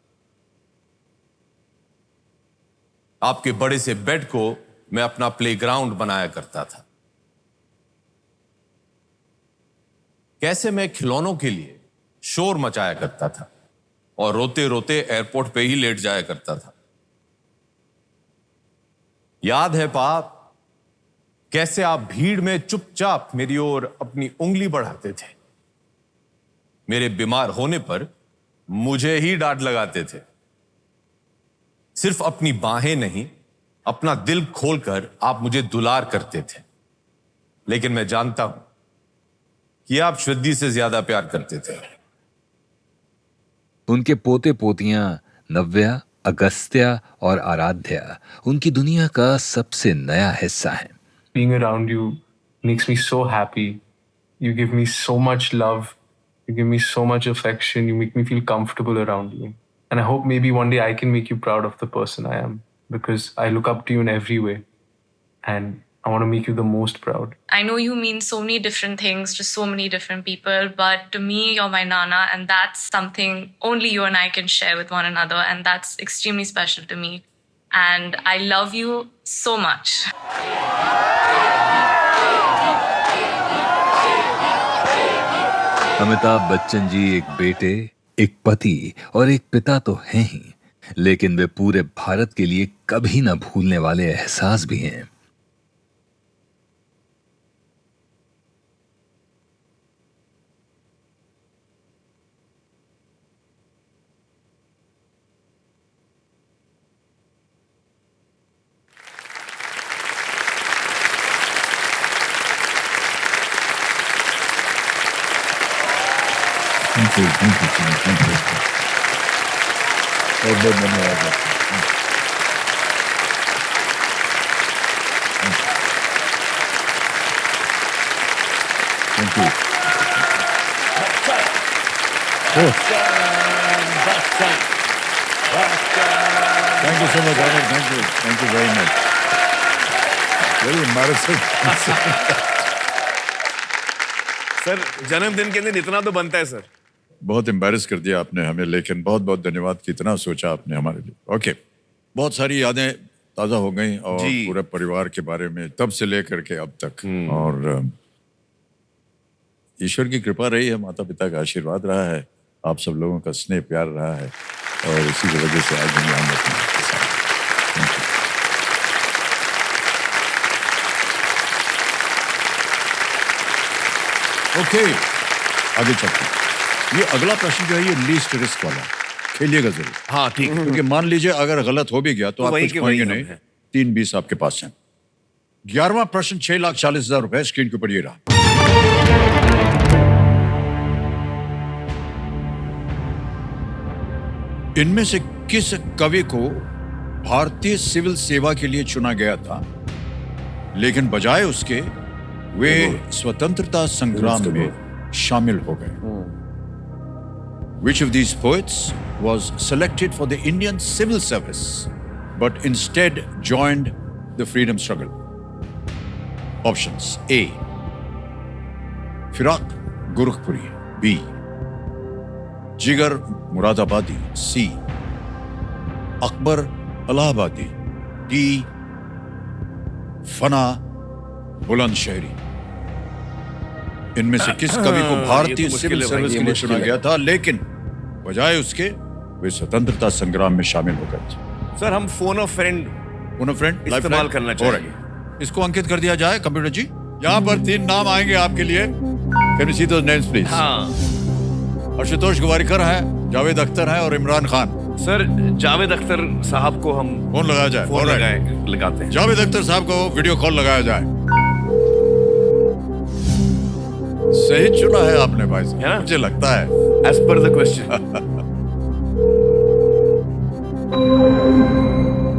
Speaker 15: आपके बड़े से बेड को मैं अपना प्लेग्राउंड बनाया करता था। कैसे मैं खिलौनों के लिए शोर मचाया करता था और रोते रोते एयरपोर्ट पे ही लेट जाया करता था। याद है पाप, कैसे आप भीड़ में चुपचाप मेरी ओर अपनी उंगली बढ़ाते थे। मेरे बीमार होने पर मुझे ही डांट लगाते थे। सिर्फ अपनी बाहें नहीं, अपना दिल खोलकर आप मुझे दुलार करते थे। लेकिन मैं जानता हूं कि आप श्रद्धी से ज्यादा प्यार करते थे।
Speaker 13: उनके पोते पोतियां नव्या, अगस्त्या और आराध्या उनकी दुनिया का सबसे नया हिस्सा हैं।
Speaker 16: Being around you makes me so happy. You give me so much love. You give me so much affection. You make me feel comfortable around you. And I hope maybe one day I can make you proud of the person I am, because I look up to you in every way. And I want to make you the most proud.
Speaker 17: I know you mean so many different things to so many different people, but to me, you're my Nana, and that's something only you and I can share with one another, and that's extremely special to me. And I love you so much.
Speaker 13: Amitabh Bachchan ji एक बेटे, एक पति और एक पिता तो हैं ही, लेकिन वे पूरे भारत के लिए कभी न भूलने वाले एहसास भी हैं।
Speaker 1: Thank you, thank you. बहुत बहुत धन्यवाद। Thank you. Thank you so much, thank you very much. Very embarrassing.
Speaker 3: Sir, जन्मदिन के दिन इतना तो बनता है सर।
Speaker 1: बहुत एम्बैरेस कर दिया आपने हमें, लेकिन बहुत बहुत धन्यवाद कि इतना सोचा आपने हमारे लिए। ओके, बहुत सारी यादें ताज़ा हो गई और पूरे परिवार के बारे में तब से लेकर के अब तक। और ईश्वर की कृपा रही है, माता पिता का आशीर्वाद रहा है, आप सब लोगों का स्नेह प्यार रहा है, और इसी की वजह से आज हम यहाँ बैठे हैं। ओके, आगे चलते हैं। ये अगला प्रश्न जो है ये लीस्ट रिस्क वाला, खेलिएगा जरूर।
Speaker 3: हाँ ठीक है।
Speaker 1: क्योंकि मान लीजिए अगर गलत हो भी गया तो आप कुछ पाएंगे नहीं। 320 आपके पास हैं। 11वां प्रश्न 6,40,000 रुपए स्क्रीन के ऊपर ये रहा। इनमें से किस कवि को भारतीय सिविल सेवा के लिए चुना गया था, लेकिन बजाय उसके वे स्वतंत्रता संग्राम में शामिल हो गए? Which of these poets was selected for the Indian civil service but instead joined the freedom struggle? Options: A. Firaq Gorakhpuri, B. Jigar Muradabadi, C. Akbar Allahabadi, D. Fana Bulandshahri. इनमें से किस कवि को भारतीय सिविल सर्विस के लिए चुना गया था, लेकिन बजाय उसके वे स्वतंत्रता संग्राम में शामिल हो गए थे?
Speaker 3: सर, हम फोन ऑफ फ्रेंड इस्तेमाल करना चाहेंगे।
Speaker 1: इसको अंकित कर दिया जाए कंप्यूटर जी। यहाँ पर 3 नाम आएंगे आपके लिए। Can we see those names, please?
Speaker 3: हाँ।
Speaker 1: आशुतोष गोवारिकर है, जावेद अख्तर है और इमरान खान।
Speaker 3: सर, जावेद अख्तर साहब को हम
Speaker 1: फोन लगाया जाए।
Speaker 3: फोन लगाते हैं।
Speaker 1: जावेद अख्तर साहब को वीडियो कॉल लगाया जाए। सही चुना है आपने भाई साहब, मुझे लगता है।
Speaker 3: As per the question.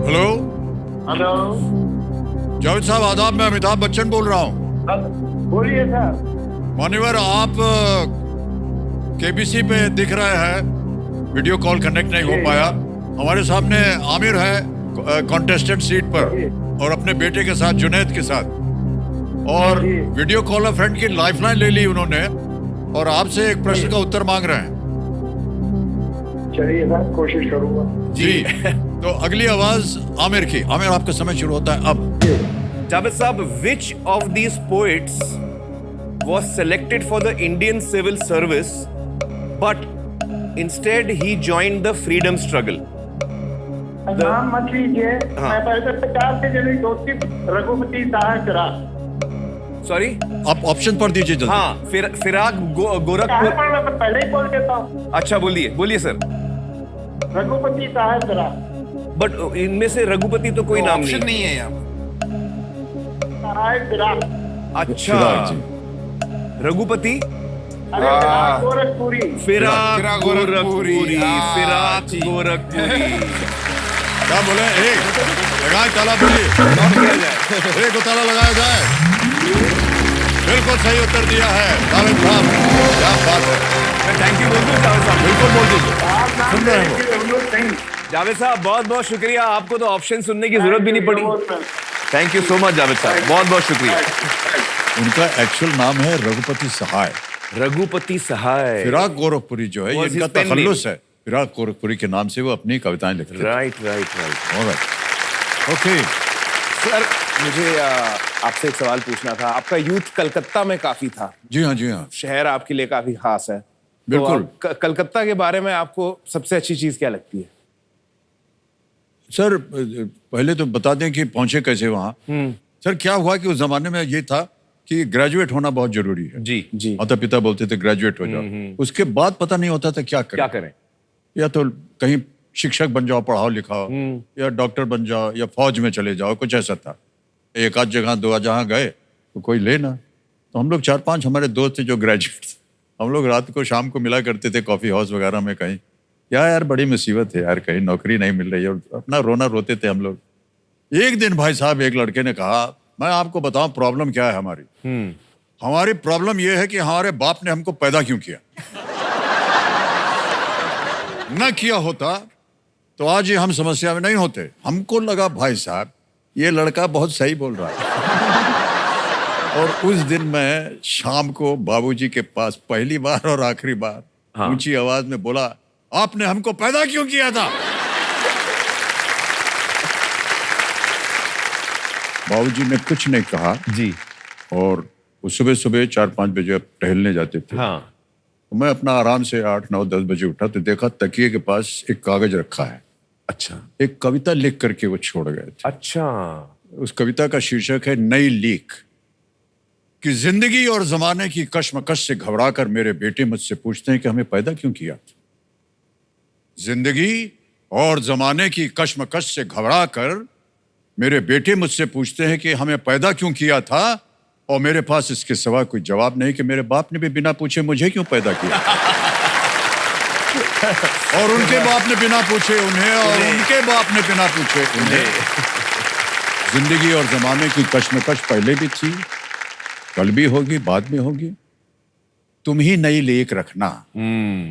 Speaker 1: Hello
Speaker 5: hello,
Speaker 1: Javed साहब आदाब, मैं अमिताभ बच्चन बोल रहा हूँ।
Speaker 5: बोलिए सर।
Speaker 1: मान्यवर, आप केबीसी पे दिख रहे हैं, वीडियो कॉल कनेक्ट नहीं हो पाया। हमारे सामने आमिर है कॉन्टेस्टेंट सीट पर और अपने बेटे के साथ, जुनैद के साथ, और वीडियो कॉलर फ्रेंड की लाइफलाइन ले ली उन्होंने और आपसे एक प्रश्न का उत्तर मांग रहे हैं।
Speaker 5: चलिए सर, कोशिश करूंगा
Speaker 1: जी। तो अगली आवाज आमिर की। आमिर, आपका समय शुरू होता है अब।
Speaker 3: जावेद साहब, which of these poets was selected for the Indian civil service but instead he joined the freedom struggle?
Speaker 5: नाम मत लीजिए। मैं पहले 50 से जल्दी दोस्ती रघुपति साहब।
Speaker 3: सॉरी,
Speaker 1: आप ऑप्शन पर दीजिए जल्दी।
Speaker 3: हाँ, फिराक गोरखपुर।
Speaker 5: पहले ही बोल देता हूँ।
Speaker 3: अच्छा, बोलिए सर।
Speaker 5: रघुपति साहब।
Speaker 3: बट इनमें से रघुपति तो कोई नाम नहीं
Speaker 11: है यहाँ।
Speaker 3: अच्छा, रघुपति
Speaker 5: गोरखपुरी।
Speaker 3: फिराक गोरखपुरी।
Speaker 1: क्या बोले? लगाए ताला, बोलिए। एक ताला लगाया जाए। बिल्कुल सही उत्तर दिया है जावेद साहब, क्या बात है।
Speaker 3: थैंक यू बोल दो जावेद साहब।
Speaker 1: बिल्कुल बोल दीजिए, सुन रहे हो।
Speaker 3: जावेद साहब, बहुत बहुत शुक्रिया। आपको तो ऑप्शन सुनने की जरूरत भी नहीं पड़ी। Thank you so much Javed साहब, बहुत बहुत शुक्रिया।
Speaker 1: उनका एक्चुअल नाम है रघुपति सहाय।
Speaker 3: रघुपति सहाय।
Speaker 1: फिराक गोरखपुरी जो है, ये इनका तखल्लुस है। फिराक गोरखपुरी के नाम से वो अपनी कविताएं लिखते हैं।
Speaker 3: राइट।
Speaker 1: ओके
Speaker 11: सर, मुझे आपसे एक सवाल पूछना था। आपका यूथ कलकत्ता में काफी था।
Speaker 1: जी हाँ।
Speaker 11: शहर आपके लिए काफी खास है।
Speaker 1: बिल्कुल।
Speaker 11: तो कलकत्ता के बारे में आपको सबसे अच्छी चीज क्या लगती है?
Speaker 1: सर, पहले तो बता दें कि पहुंचे कैसे वहां। सर, क्या हुआ कि उस जमाने में ये था कि ग्रेजुएट होना बहुत जरूरी है।
Speaker 3: जी।
Speaker 1: माता पिता बोलते थे ग्रेजुएट हो जाओ। उसके बाद पता नहीं होता था क्या करें। या तो कहीं शिक्षक बन जाओ, पढ़ाओ लिखाओ, या डॉक्टर बन जाओ, या फौज में चले जाओ, कुछ ऐसा था। एक आध जगह 2 जहाँ गए तो कोई लेना। तो हम लोग 4-5 हमारे दोस्त थे जो ग्रेजुएट, हम लोग रात को शाम को मिला करते थे कॉफी हाउस वगैरह में कहीं। यार बड़ी मुसीबत है यार, कहीं नौकरी नहीं मिल रही है, और अपना रोना रोते थे हम लोग। एक दिन भाई साहब, एक लड़के ने कहा, मैं आपको बताऊं प्रॉब्लम क्या है हमारी। हमारी प्रॉब्लम यह है कि हमारे बाप ने हमको पैदा क्यों किया। न किया होता तो आज ये हम समस्या में नहीं होते। हमको लगा भाई साहब ये लड़का बहुत सही बोल रहा है। और उस दिन मैं शाम को बाबूजी के पास पहली बार और आखिरी बार ऊंची आवाज में बोला, आपने हमको पैदा क्यों किया था। बाबूजी ने कुछ नहीं कहा
Speaker 3: जी।
Speaker 1: और वो सुबह सुबह 4-5 बजे टहलने जाते थे। तो मैं अपना आराम से 8-9-10 बजे उठा तो देखा तकिए के पास एक कागज रखा है।
Speaker 3: अच्छा।
Speaker 1: एक कविता लिख करके वो छोड़ गए थे।
Speaker 3: अच्छा।
Speaker 1: उस कविता का शीर्षक है नई लीक। कि जिंदगी और जमाने की कश्मकश से घबराकर मेरे बेटे मुझसे पूछते हैं कि हमें पैदा क्यों किया। जिंदगी और जमाने की कश्मकश से घबराकर मेरे बेटे मुझसे पूछते हैं कि हमें पैदा क्यों किया था, और मेरे पास इसके सिवा कोई जवाब नहीं कि मेरे बाप ने भी बिना पूछे मुझे क्यों पैदा किया और उनके बाप ने बिना पूछे उन्हें, और उनके बाप ने बिना पूछे उन्हें। जिंदगी और जमाने की कश्मकश पहले भी थी, कल भी होगी, बाद में होगी। तुम ही नई लेक रखना,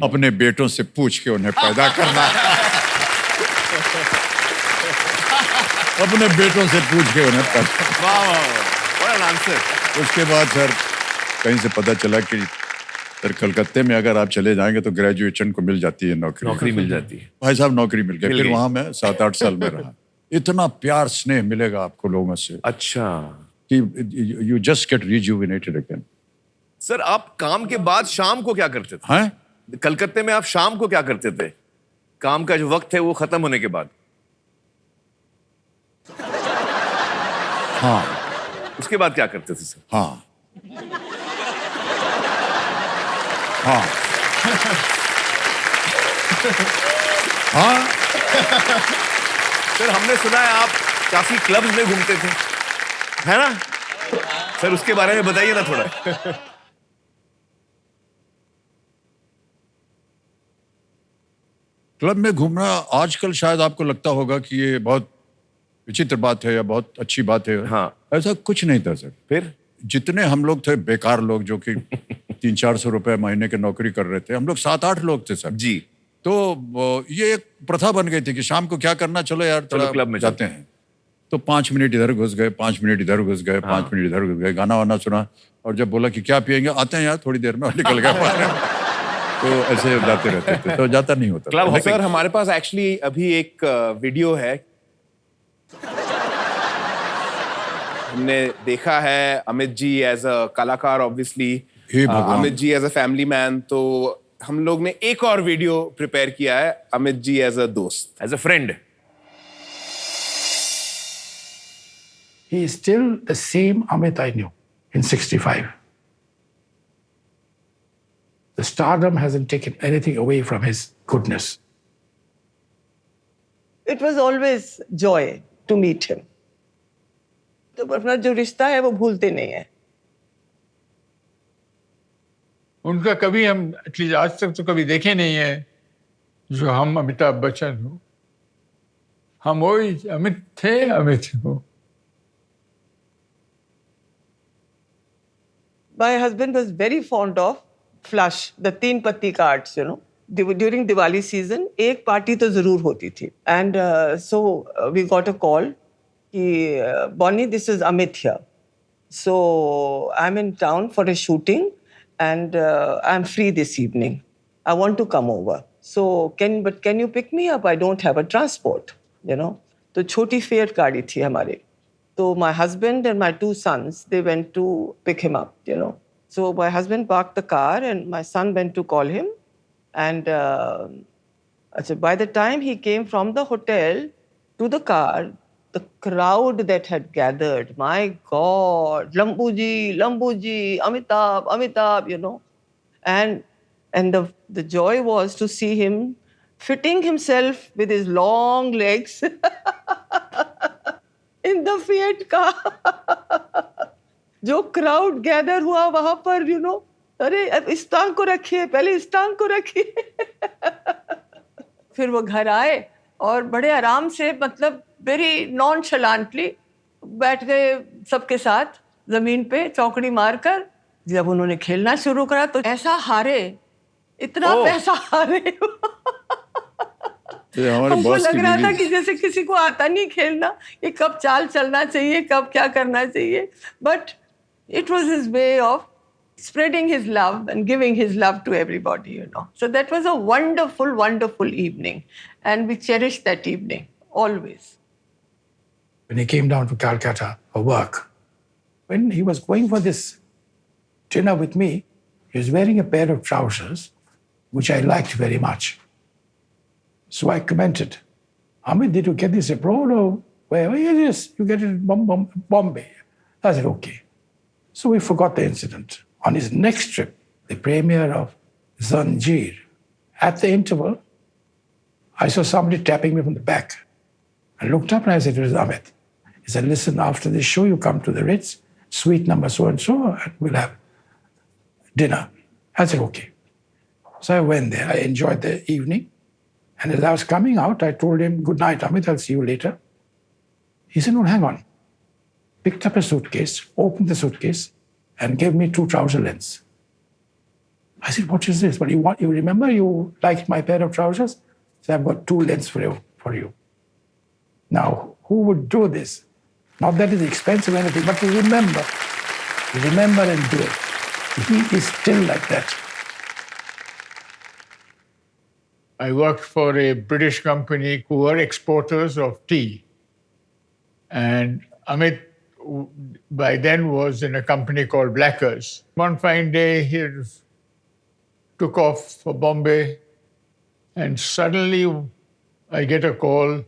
Speaker 1: अपने बेटों से पूछ के उन्हें पैदा करना। अपने बेटों से पूछ के उन्हें पैदा। उसके बाद सर कहीं से पता चला कि सर कलकत्ते में अगर आप चले जाएंगे तो ग्रेजुएशन को मिल जाती है नौकरी मिल जाती है। भाई साहब नौकरी मिल गई, फिर वहां मैं 7-8 साल में रहा। इतना प्यार स्नेह मिलेगा आपको लोगों से,
Speaker 3: अच्छा,
Speaker 1: कि you just get rejuvenated again.
Speaker 3: Sir आप काम के बाद शाम को क्या करते थे?
Speaker 1: हैं?
Speaker 3: कलकत्ते में आप शाम को क्या करते थे? काम का जो वक्त है वो खत्म होने के बाद।
Speaker 1: हाँ,
Speaker 3: उसके बाद क्या करते थे सर?
Speaker 1: हाँ हाँ हाँ।
Speaker 3: सर हमने सुना है आप काफी क्लब्स में घूमते थे, है ना? सर उसके बारे में बताइए ना थोड़ा।
Speaker 1: क्लब में घूमना आजकल शायद आपको लगता होगा कि ये बहुत विचित्र बात है या बहुत अच्छी बात है।
Speaker 3: हाँ,
Speaker 1: ऐसा कुछ नहीं था सर।
Speaker 3: फिर
Speaker 1: जितने हम लोग थे बेकार लोग जो कि 300-400 रुपए महीने की नौकरी कर रहे थे, हम लोग 7-8 लोग थे सर
Speaker 3: जी।
Speaker 1: तो ये एक प्रथा बन गई थी कि शाम को क्या करना, चलो यार थोड़ा
Speaker 3: क्लब में
Speaker 1: जाते हैं। तो 5 मिनट इधर घुस गए, 5 मिनट इधर घुस गए, 5 मिनट इधर घुस गए, गाना वाना सुना, और जब बोला कि क्या पियेंगे, आते हैं यार थोड़ी देर में, और निकल गए। तो ऐसे जाते रहते थे, तो जाता नहीं होता।
Speaker 11: क्लब सर हमारे पास एक्चुअली अभी एक वीडियो है, हमने देखा है अमित जी एज अ कलाकार, obviously Amit ji as a family man, तो हम लोग ने एक और वीडियो प्रिपेयर किया है अमित जी एज अ दोस्त,
Speaker 3: as a friend.
Speaker 5: He is still the same Amit I knew in 65. The stardom hasn't taken anything away from his goodness.
Speaker 14: It was always joy to meet him. तो अपना जो रिश्ता है वो भूलते नहीं है।
Speaker 18: उनका कभी हम एटलीस्ट आज तक तो कभी देखे नहीं है जो हम अमिताभ बच्चन हो। हम वही अमित थे, अमित हो।
Speaker 14: My husband was very fond of flush, the 3 पत्ती cards, you know. During Diwali season, एक पार्टी तो जरूर होती थी. And so we got a call कि Bonnie, this is Amit here. So I'm in town for a shooting and I'm free this evening. I want to come over. So can you pick me up? I don't have a transport, you know. तो छोटी fair गाड़ी थी हमारी. So my husband and my 2 sons, they went to pick him up, you know. So my husband parked the car and my son went to call him. And by the time he came from the hotel to the car, the crowd that had gathered, my God, Lambuji, Amitabh, you know. And the joy was to see him fitting himself with his long legs in the Fiat car. जो crowd gather हुआ वहां पर, you know, अरे इस टांग को रखिए, पहले इस टांग को रखिए। फिर वो घर आए और बड़े आराम से, मतलब वेरी नॉनशलांटली बैठ गए सबके साथ जमीन पे चौकड़ी मारकर। जब उन्होंने खेलना शुरू करा तो ऐसा हारे, इतना पैसा हारे। हमको लग रहा था कि जैसे किसी को आता नहीं खेलना, ये कब चाल चलना चाहिए, कब क्या करना चाहिए। But it was his way of spreading his love and giving his love to everybody, you know. So that was a wonderful, wonderful evening. And we cherished that evening, always.
Speaker 5: When he came down to Calcutta for work, when he was going for this dinner with me, he was wearing a pair of trousers, which I liked very much. So I commented, Amit, did you get this abroad or where? Oh, yes, you get it in Bombay. I said, okay. So we forgot the incident. On his next trip, the premiere of Zanjeer, at the interval, I saw somebody tapping me from the back. I looked up and I said, it was Amit. He said, listen, after this show, you come to the Ritz, suite number so and so, and we'll have dinner. I said, okay. So I went there. I enjoyed the evening. And as I was coming out, I told him, good night, Amit, I'll see you later. He said, no, hang on. Picked up a suitcase, opened the suitcase, and gave me 2 trouser lengths. I said, what is this? But you remember you liked my pair of trousers? So I've got 2 lengths for you. Now, who would do this? Not that it's expensive or anything, but to remember and do it. He is still like that.
Speaker 18: I worked for a British company who were exporters of tea. And Amit, by then, was in a company called Blackers. One fine day, he took off for Bombay, and suddenly I get a call,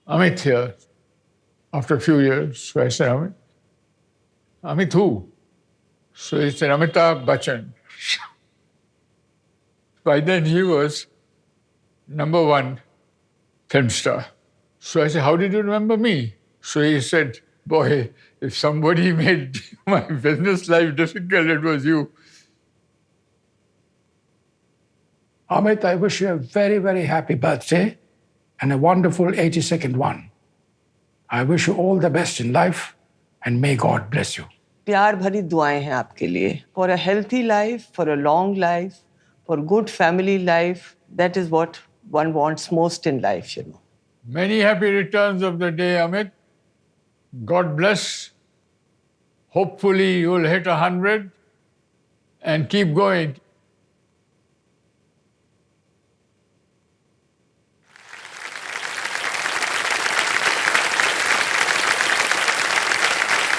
Speaker 18: Amit here, after a few years. So I said, Amit who? So he said, Amitabh Bachchan. By then he was #1 film star. So I said, how did you remember me? So he said, boy, if somebody made my business life difficult, it was you.
Speaker 5: Amit, I wish you a very, very happy birthday and a wonderful 82nd one. I wish you all the best in life and may God bless you.
Speaker 14: प्यार भरी दुआएं हैं आपके लिए for a healthy life, for a long life, for good family life. That is what one wants most in life, you know.
Speaker 18: Many happy returns of the day, Amit. God bless. Hopefully you'll hit 100 and keep going.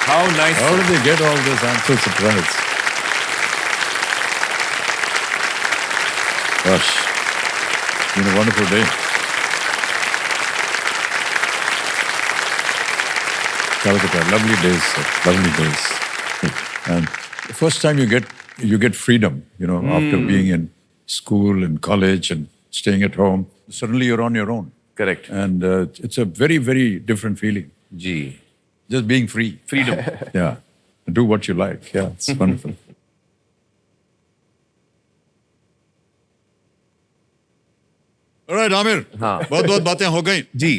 Speaker 3: How nice.
Speaker 1: How did they get all this? I'm so surprised. Gosh, it's been a wonderful day. Calcutta, lovely days, sir. Lovely days. And the first time you get freedom, after being in school and college and staying at home, suddenly you're on your own.
Speaker 3: Correct.
Speaker 1: And it's a very, very different feeling.
Speaker 3: Gee.
Speaker 1: Just being free.
Speaker 3: Freedom.
Speaker 1: Yeah. Do what you like. Yeah, it's wonderful. All right, Amir. बहुत बातें हो गई.
Speaker 3: जी.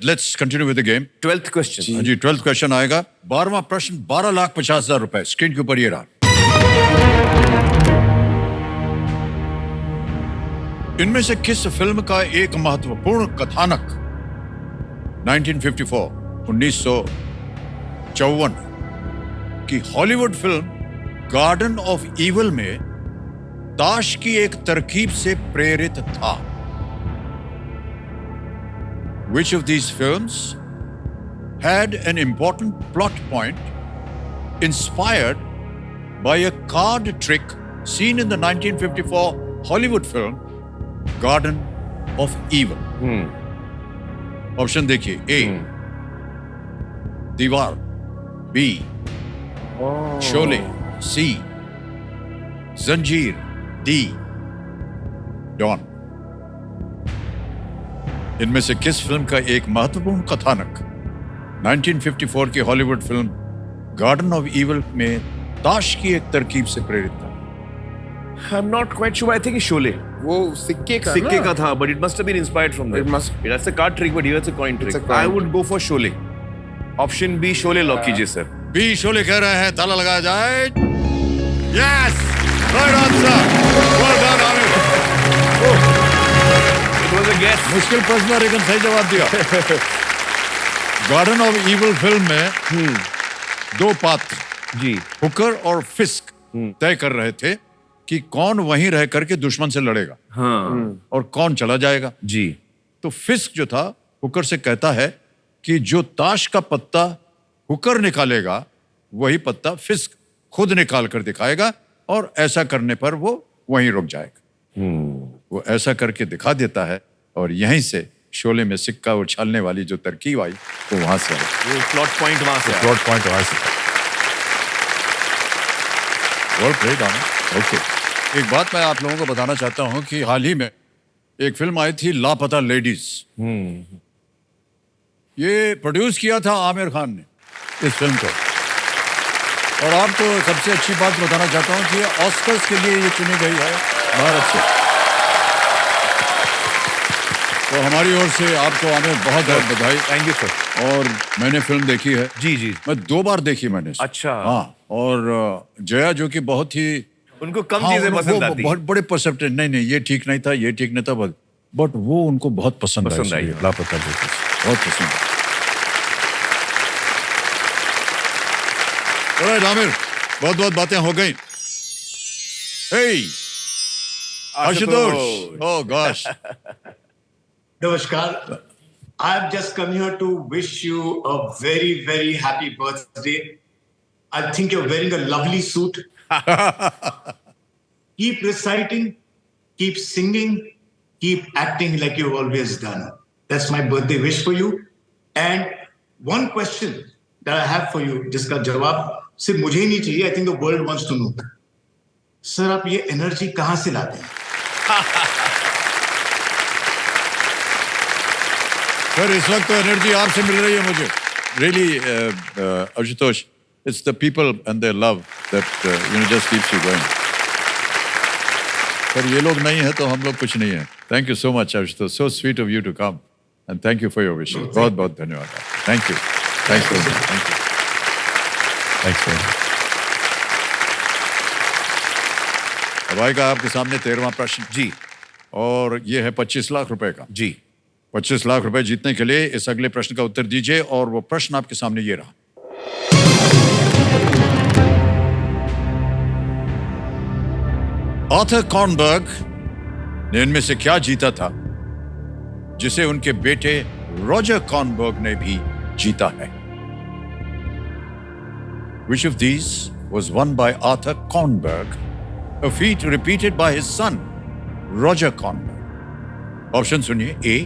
Speaker 1: Let's continue with the game.
Speaker 3: 12th question.
Speaker 1: हाँ जी, 12th question आएगा. 12वां प्रश्न 12,50,000 रुपए. Screen के ऊपर ये रहा. इनमें से किस फिल्म का एक महत्वपूर्ण कथानक 1954 की Hollywood film garden of evil में ताश की एक तरकीब से प्रेरित था? Which of these films had an important plot point inspired by a card trick seen in the 1954 Hollywood film Garden of Evil? Option देखिए. A. दीवार. B. शोले. C. जंजीर. D. डॉन. इनमें से किस फिल्म का एक महत्वपूर्ण कथानक 1954 की Hollywood film garden of evil में ताश की एक तरकीब से प्रेरित था?
Speaker 3: I'm not quite sure. I think it's Sholay.
Speaker 11: वो सिक्के
Speaker 3: का था, but it must have been inspired from that. That's a card trick, but here it's a coin trick. I would go for Sholay. Option B, Sholay lock कीजिए sir.
Speaker 1: B, Sholay कह रहे हैं. ताला लगाया जाए. Yes, right answer. Well done, Amir.
Speaker 3: It was a guess.
Speaker 1: मुश्किल प्रश्न और एकदम सही जवाब दिया. गार्डन ऑफ ईवल फिल्म में 2 पात्र
Speaker 3: जी
Speaker 1: हुकर और फिस्क तय कर रहे थे कि कौन वहीं रह करके दुश्मन से लड़ेगा.
Speaker 3: हाँ.
Speaker 1: और कौन चला जाएगा.
Speaker 3: जी.
Speaker 1: तो फिस्क जो था हुकर से कहता है कि जो ताश का पत्ता हुकर निकालेगा वही पत्ता फिस्क खुद निकाल कर दिखाएगा और ऐसा करने पर वो वहीं रुक जाएगा. वो ऐसा करके दिखा देता है और यहीं से शोले में सिक्का उछालने वाली जो तरकीब आई वो वहां से आई.
Speaker 3: वो प्लॉट पॉइंट वहां से.
Speaker 1: प्लॉट पॉइंट वहां से. Well played on. ओके. एक बात मैं आप लोगों को बताना चाहता हूं कि हाल ही में एक फिल्म आई थी लापता लेडीज. ये प्रोड्यूस किया था आमिर खान ने इस फिल्म को। और आपको सबसे अच्छी बात बताना चाहता हूँ कि ऑस्कर्स के लिए ये चुनी गई है भारत से। तो हमारी ओर से आपको आमिर बहुत बहुत बधाई।
Speaker 3: Thank you sir.
Speaker 1: और मैंने फिल्म देखी है।
Speaker 3: जी जी।
Speaker 1: मैं 2 बार देखी मैंने।
Speaker 3: अच्छा।
Speaker 1: हाँ, और जया जो कि बहुत ही
Speaker 3: उनको कम चीजें पसंद आती।
Speaker 1: बहुत बड़े परसेप्टेज, नहीं ये ठीक नहीं था, ये ठीक नहीं था, बट वो उनको बहुत पसंद आई। लापता बेटे बहुत पसंद आई। ऑलराइट आमिर, बहुत बहुत बातें हो गई। हे आशुतोष, ओह gosh.
Speaker 19: Namaskar. I've just come here to wish you a very, very happy birthday. I think you're wearing a lovely suit. Keep reciting, keep singing, keep acting like you've always done. That's my birthday wish for you. And one question that I have for you, जिसका जवाब सिर्फ मुझे ही नहीं चाहिए, I think the world wants to know. Sir, आप ये energy कहाँ से लाते हैं?
Speaker 1: सर, इस वक्त तो एनर्जी आपसे मिल रही है मुझे। Really Ashutosh, it's the people and their love that just keeps you going. Sir, ये लोग नहीं है तो हम लोग कुछ नहीं है। Thank you so much Ashutosh, so sweet of you to come and thank you for your विशेस। बहुत बहुत धन्यवाद। Thank you, thanks very much, thank you, thanks very much. अब आएगा आपके सामने 13वां प्रश्न जी, और ये है 25 लाख रुपए का।
Speaker 3: जी,
Speaker 1: 25 लाख रुपए जीतने के लिए इस अगले प्रश्न का उत्तर दीजिए, और वो प्रश्न आपके सामने ये रहा। आर्थर कॉर्नबर्ग ने इनमें से क्या जीता था जिसे उनके बेटे रॉजर कॉर्नबर्ग ने भी जीता है? Which of these was won by Arthur Kornberg, a feat repeated by his son Roger Kornberg? Option सुनिए। A,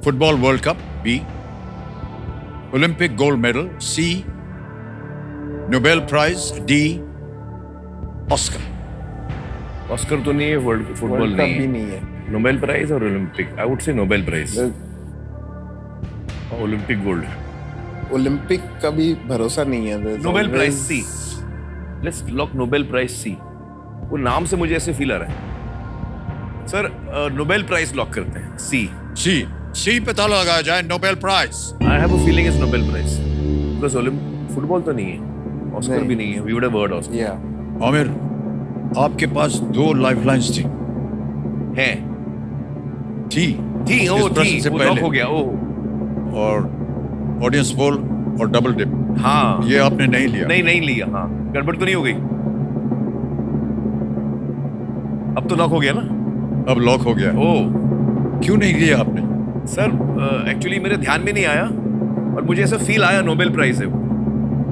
Speaker 1: football world cup. B, Olympic gold medal. C, Nobel prize. D, Oscar.
Speaker 3: Oscar तो नहीं है, world football नहीं है, Nobel prize और Olympic. I would say Nobel prize, Olympic gold.
Speaker 11: Olympic का भी भरोसा नहीं है।
Speaker 3: Nobel prize C, let's lock Nobel prize C. वो नाम से मुझे ऐसे फील आ रहा है। सर, नोबेल प्राइज लॉक करते हैं।
Speaker 1: सी पे ताला लगाया जाए, Nobel prize.
Speaker 3: I have a feeling it's Nobel prize, because football तो नहीं है, ऑस्कर भी नहीं है। We would have word Oscar.
Speaker 1: Aamir, आपके पास 2 लाइफलाइंस थी।
Speaker 3: हैं?
Speaker 1: थी,
Speaker 3: ओ थी,
Speaker 1: से
Speaker 3: वो
Speaker 1: पहले
Speaker 3: लॉक हो गया।
Speaker 1: और ऑडियंस पोल और डबल डिप।
Speaker 3: हाँ,
Speaker 1: ये आपने नहीं लिया।
Speaker 3: नहीं लिया। हाँ, गड़बड़ तो नहीं हो गई? अब तो लॉक हो गया ना?
Speaker 1: अब लॉक हो गया।
Speaker 3: ओह,
Speaker 1: क्यों नहीं लिया आपने?
Speaker 3: सर, एक्चुअली मेरे ध्यान में नहीं आया, और मुझे ऐसा फील आया नोबेल प्राइज है वो,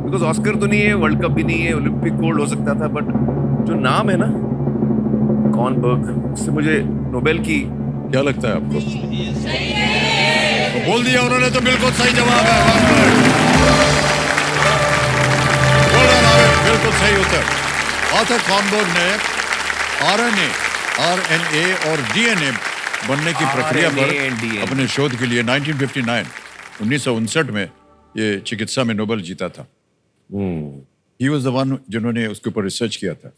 Speaker 3: बिकॉज ऑस्कर तो नहीं है, वर्ल्ड कप भी नहीं है, ओलंपिक गोल्ड हो सकता था, बट जो नाम है ना कॉर्नबर्ग, उससे मुझे नोबेल की।
Speaker 1: क्या लगता है आपको? तो बोल दिया उन्होंने, तो बिल्कुल सही जवाब है। बिल्कुल सही उत्तर। आर्थर कॉर्नबर्ग ने आरएनए और डीएनए बनने की प्रक्रिया पर अपने शोध के लिए 1959 में ये चिकित्सा में नोबेल जीता था। ही वाज द वन जिन्होंने उसके ऊपर रिसर्च किया था।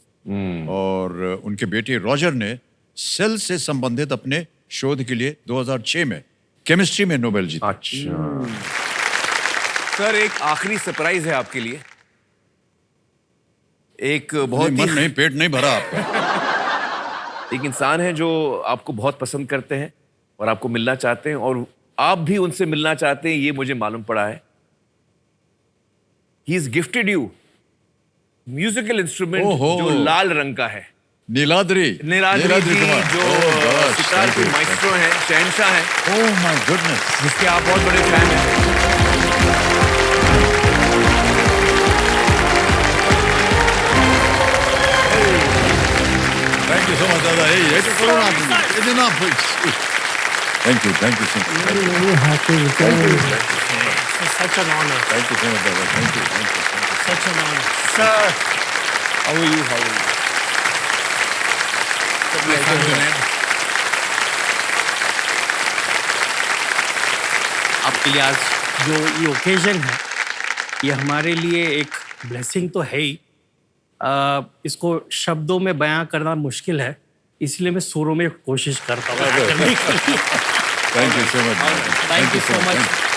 Speaker 1: और उनके बेटे रॉजर ने सेल से संबंधित अपने शोध के लिए 2006 में केमिस्ट्री में नोबेल जीता।
Speaker 3: अच्छा। सर, एक आखिरी सरप्राइज है आपके लिए। एक बहुत
Speaker 1: मन नहीं, पेट नहीं भरा आपका।
Speaker 3: एक इंसान है जो आपको बहुत पसंद करते हैं और आपको मिलना चाहते हैं, और आप भी उनसे मिलना चाहते हैं, ये मुझे मालूम पड़ा है। He is gifted you musical instrument जो लाल रंग का है।
Speaker 1: नीलाद्री
Speaker 3: जी, जो सितार के माइस्ट्रो हैं, शहंशाह हैं।
Speaker 1: ओह माय गुडनेस,
Speaker 3: जिसके आप बहुत बड़े फैन हैं।
Speaker 1: Thank you so much, Dada. Hey, ये तो करो ना आप। ये देना आप। Thank you so much.
Speaker 5: Very happy with you.
Speaker 16: It's such an honor.
Speaker 1: Thank you so much, Dada. Thank you.
Speaker 16: Such an honor.
Speaker 3: Sir, how are you?
Speaker 20: आपके लिए आज जो ये ओकेजन है, ये हमारे लिए एक ब्लेसिंग तो है ही। इसको शब्दों में बयां करना मुश्किल है, इसलिए मैं सुरों में कोशिश करता हूँ करने की।
Speaker 1: Thank you so much.
Speaker 20: Thank you so much.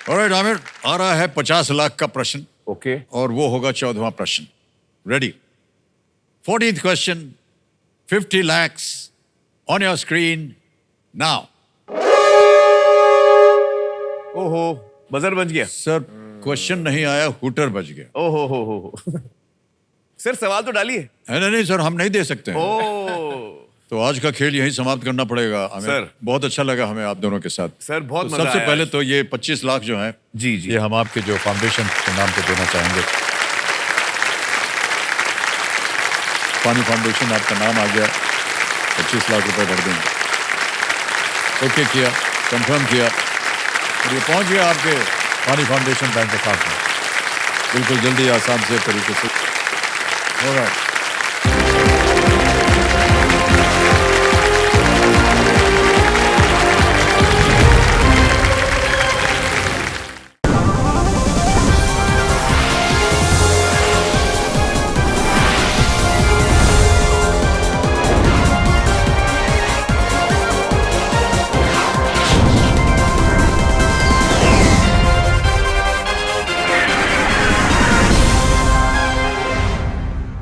Speaker 1: Alright Aamir, आ रहा है 50 लाख का प्रश्न।
Speaker 3: ओके।
Speaker 1: और वो होगा 14वां प्रश्न। Ready? 14th question, 50 lakhs on your screen now.
Speaker 3: ओहो, बजर बज गया
Speaker 1: सर। क्वेश्चन नहीं आया, हूटर बज गया।
Speaker 3: ओहो हो। सर सवाल तो डालिए।
Speaker 1: नहीं सर, हम नहीं दे सकते हैं।
Speaker 3: ओ
Speaker 1: तो आज का खेल यहीं समाप्त करना पड़ेगा हमें।
Speaker 3: सर
Speaker 1: बहुत अच्छा लगा हमें आप दोनों के साथ।
Speaker 3: सर बहुत मजा
Speaker 1: सबसे
Speaker 3: आया।
Speaker 1: पहले तो ये 25 लाख जो हैं,
Speaker 3: जी
Speaker 1: ये हम आपके जो फाउंडेशन के नाम पे देना चाहेंगे। पानी फाउंडेशन आपका नाम आ गया, 25 लाख रुपए भर देंगे। ओके किया, कंफर्म किया और ये पहुंच गया आपके पानी फाउंडेशन बैंक अकाउंट में, बिल्कुल जल्दी आसान से तरीके से। ऑलराइट।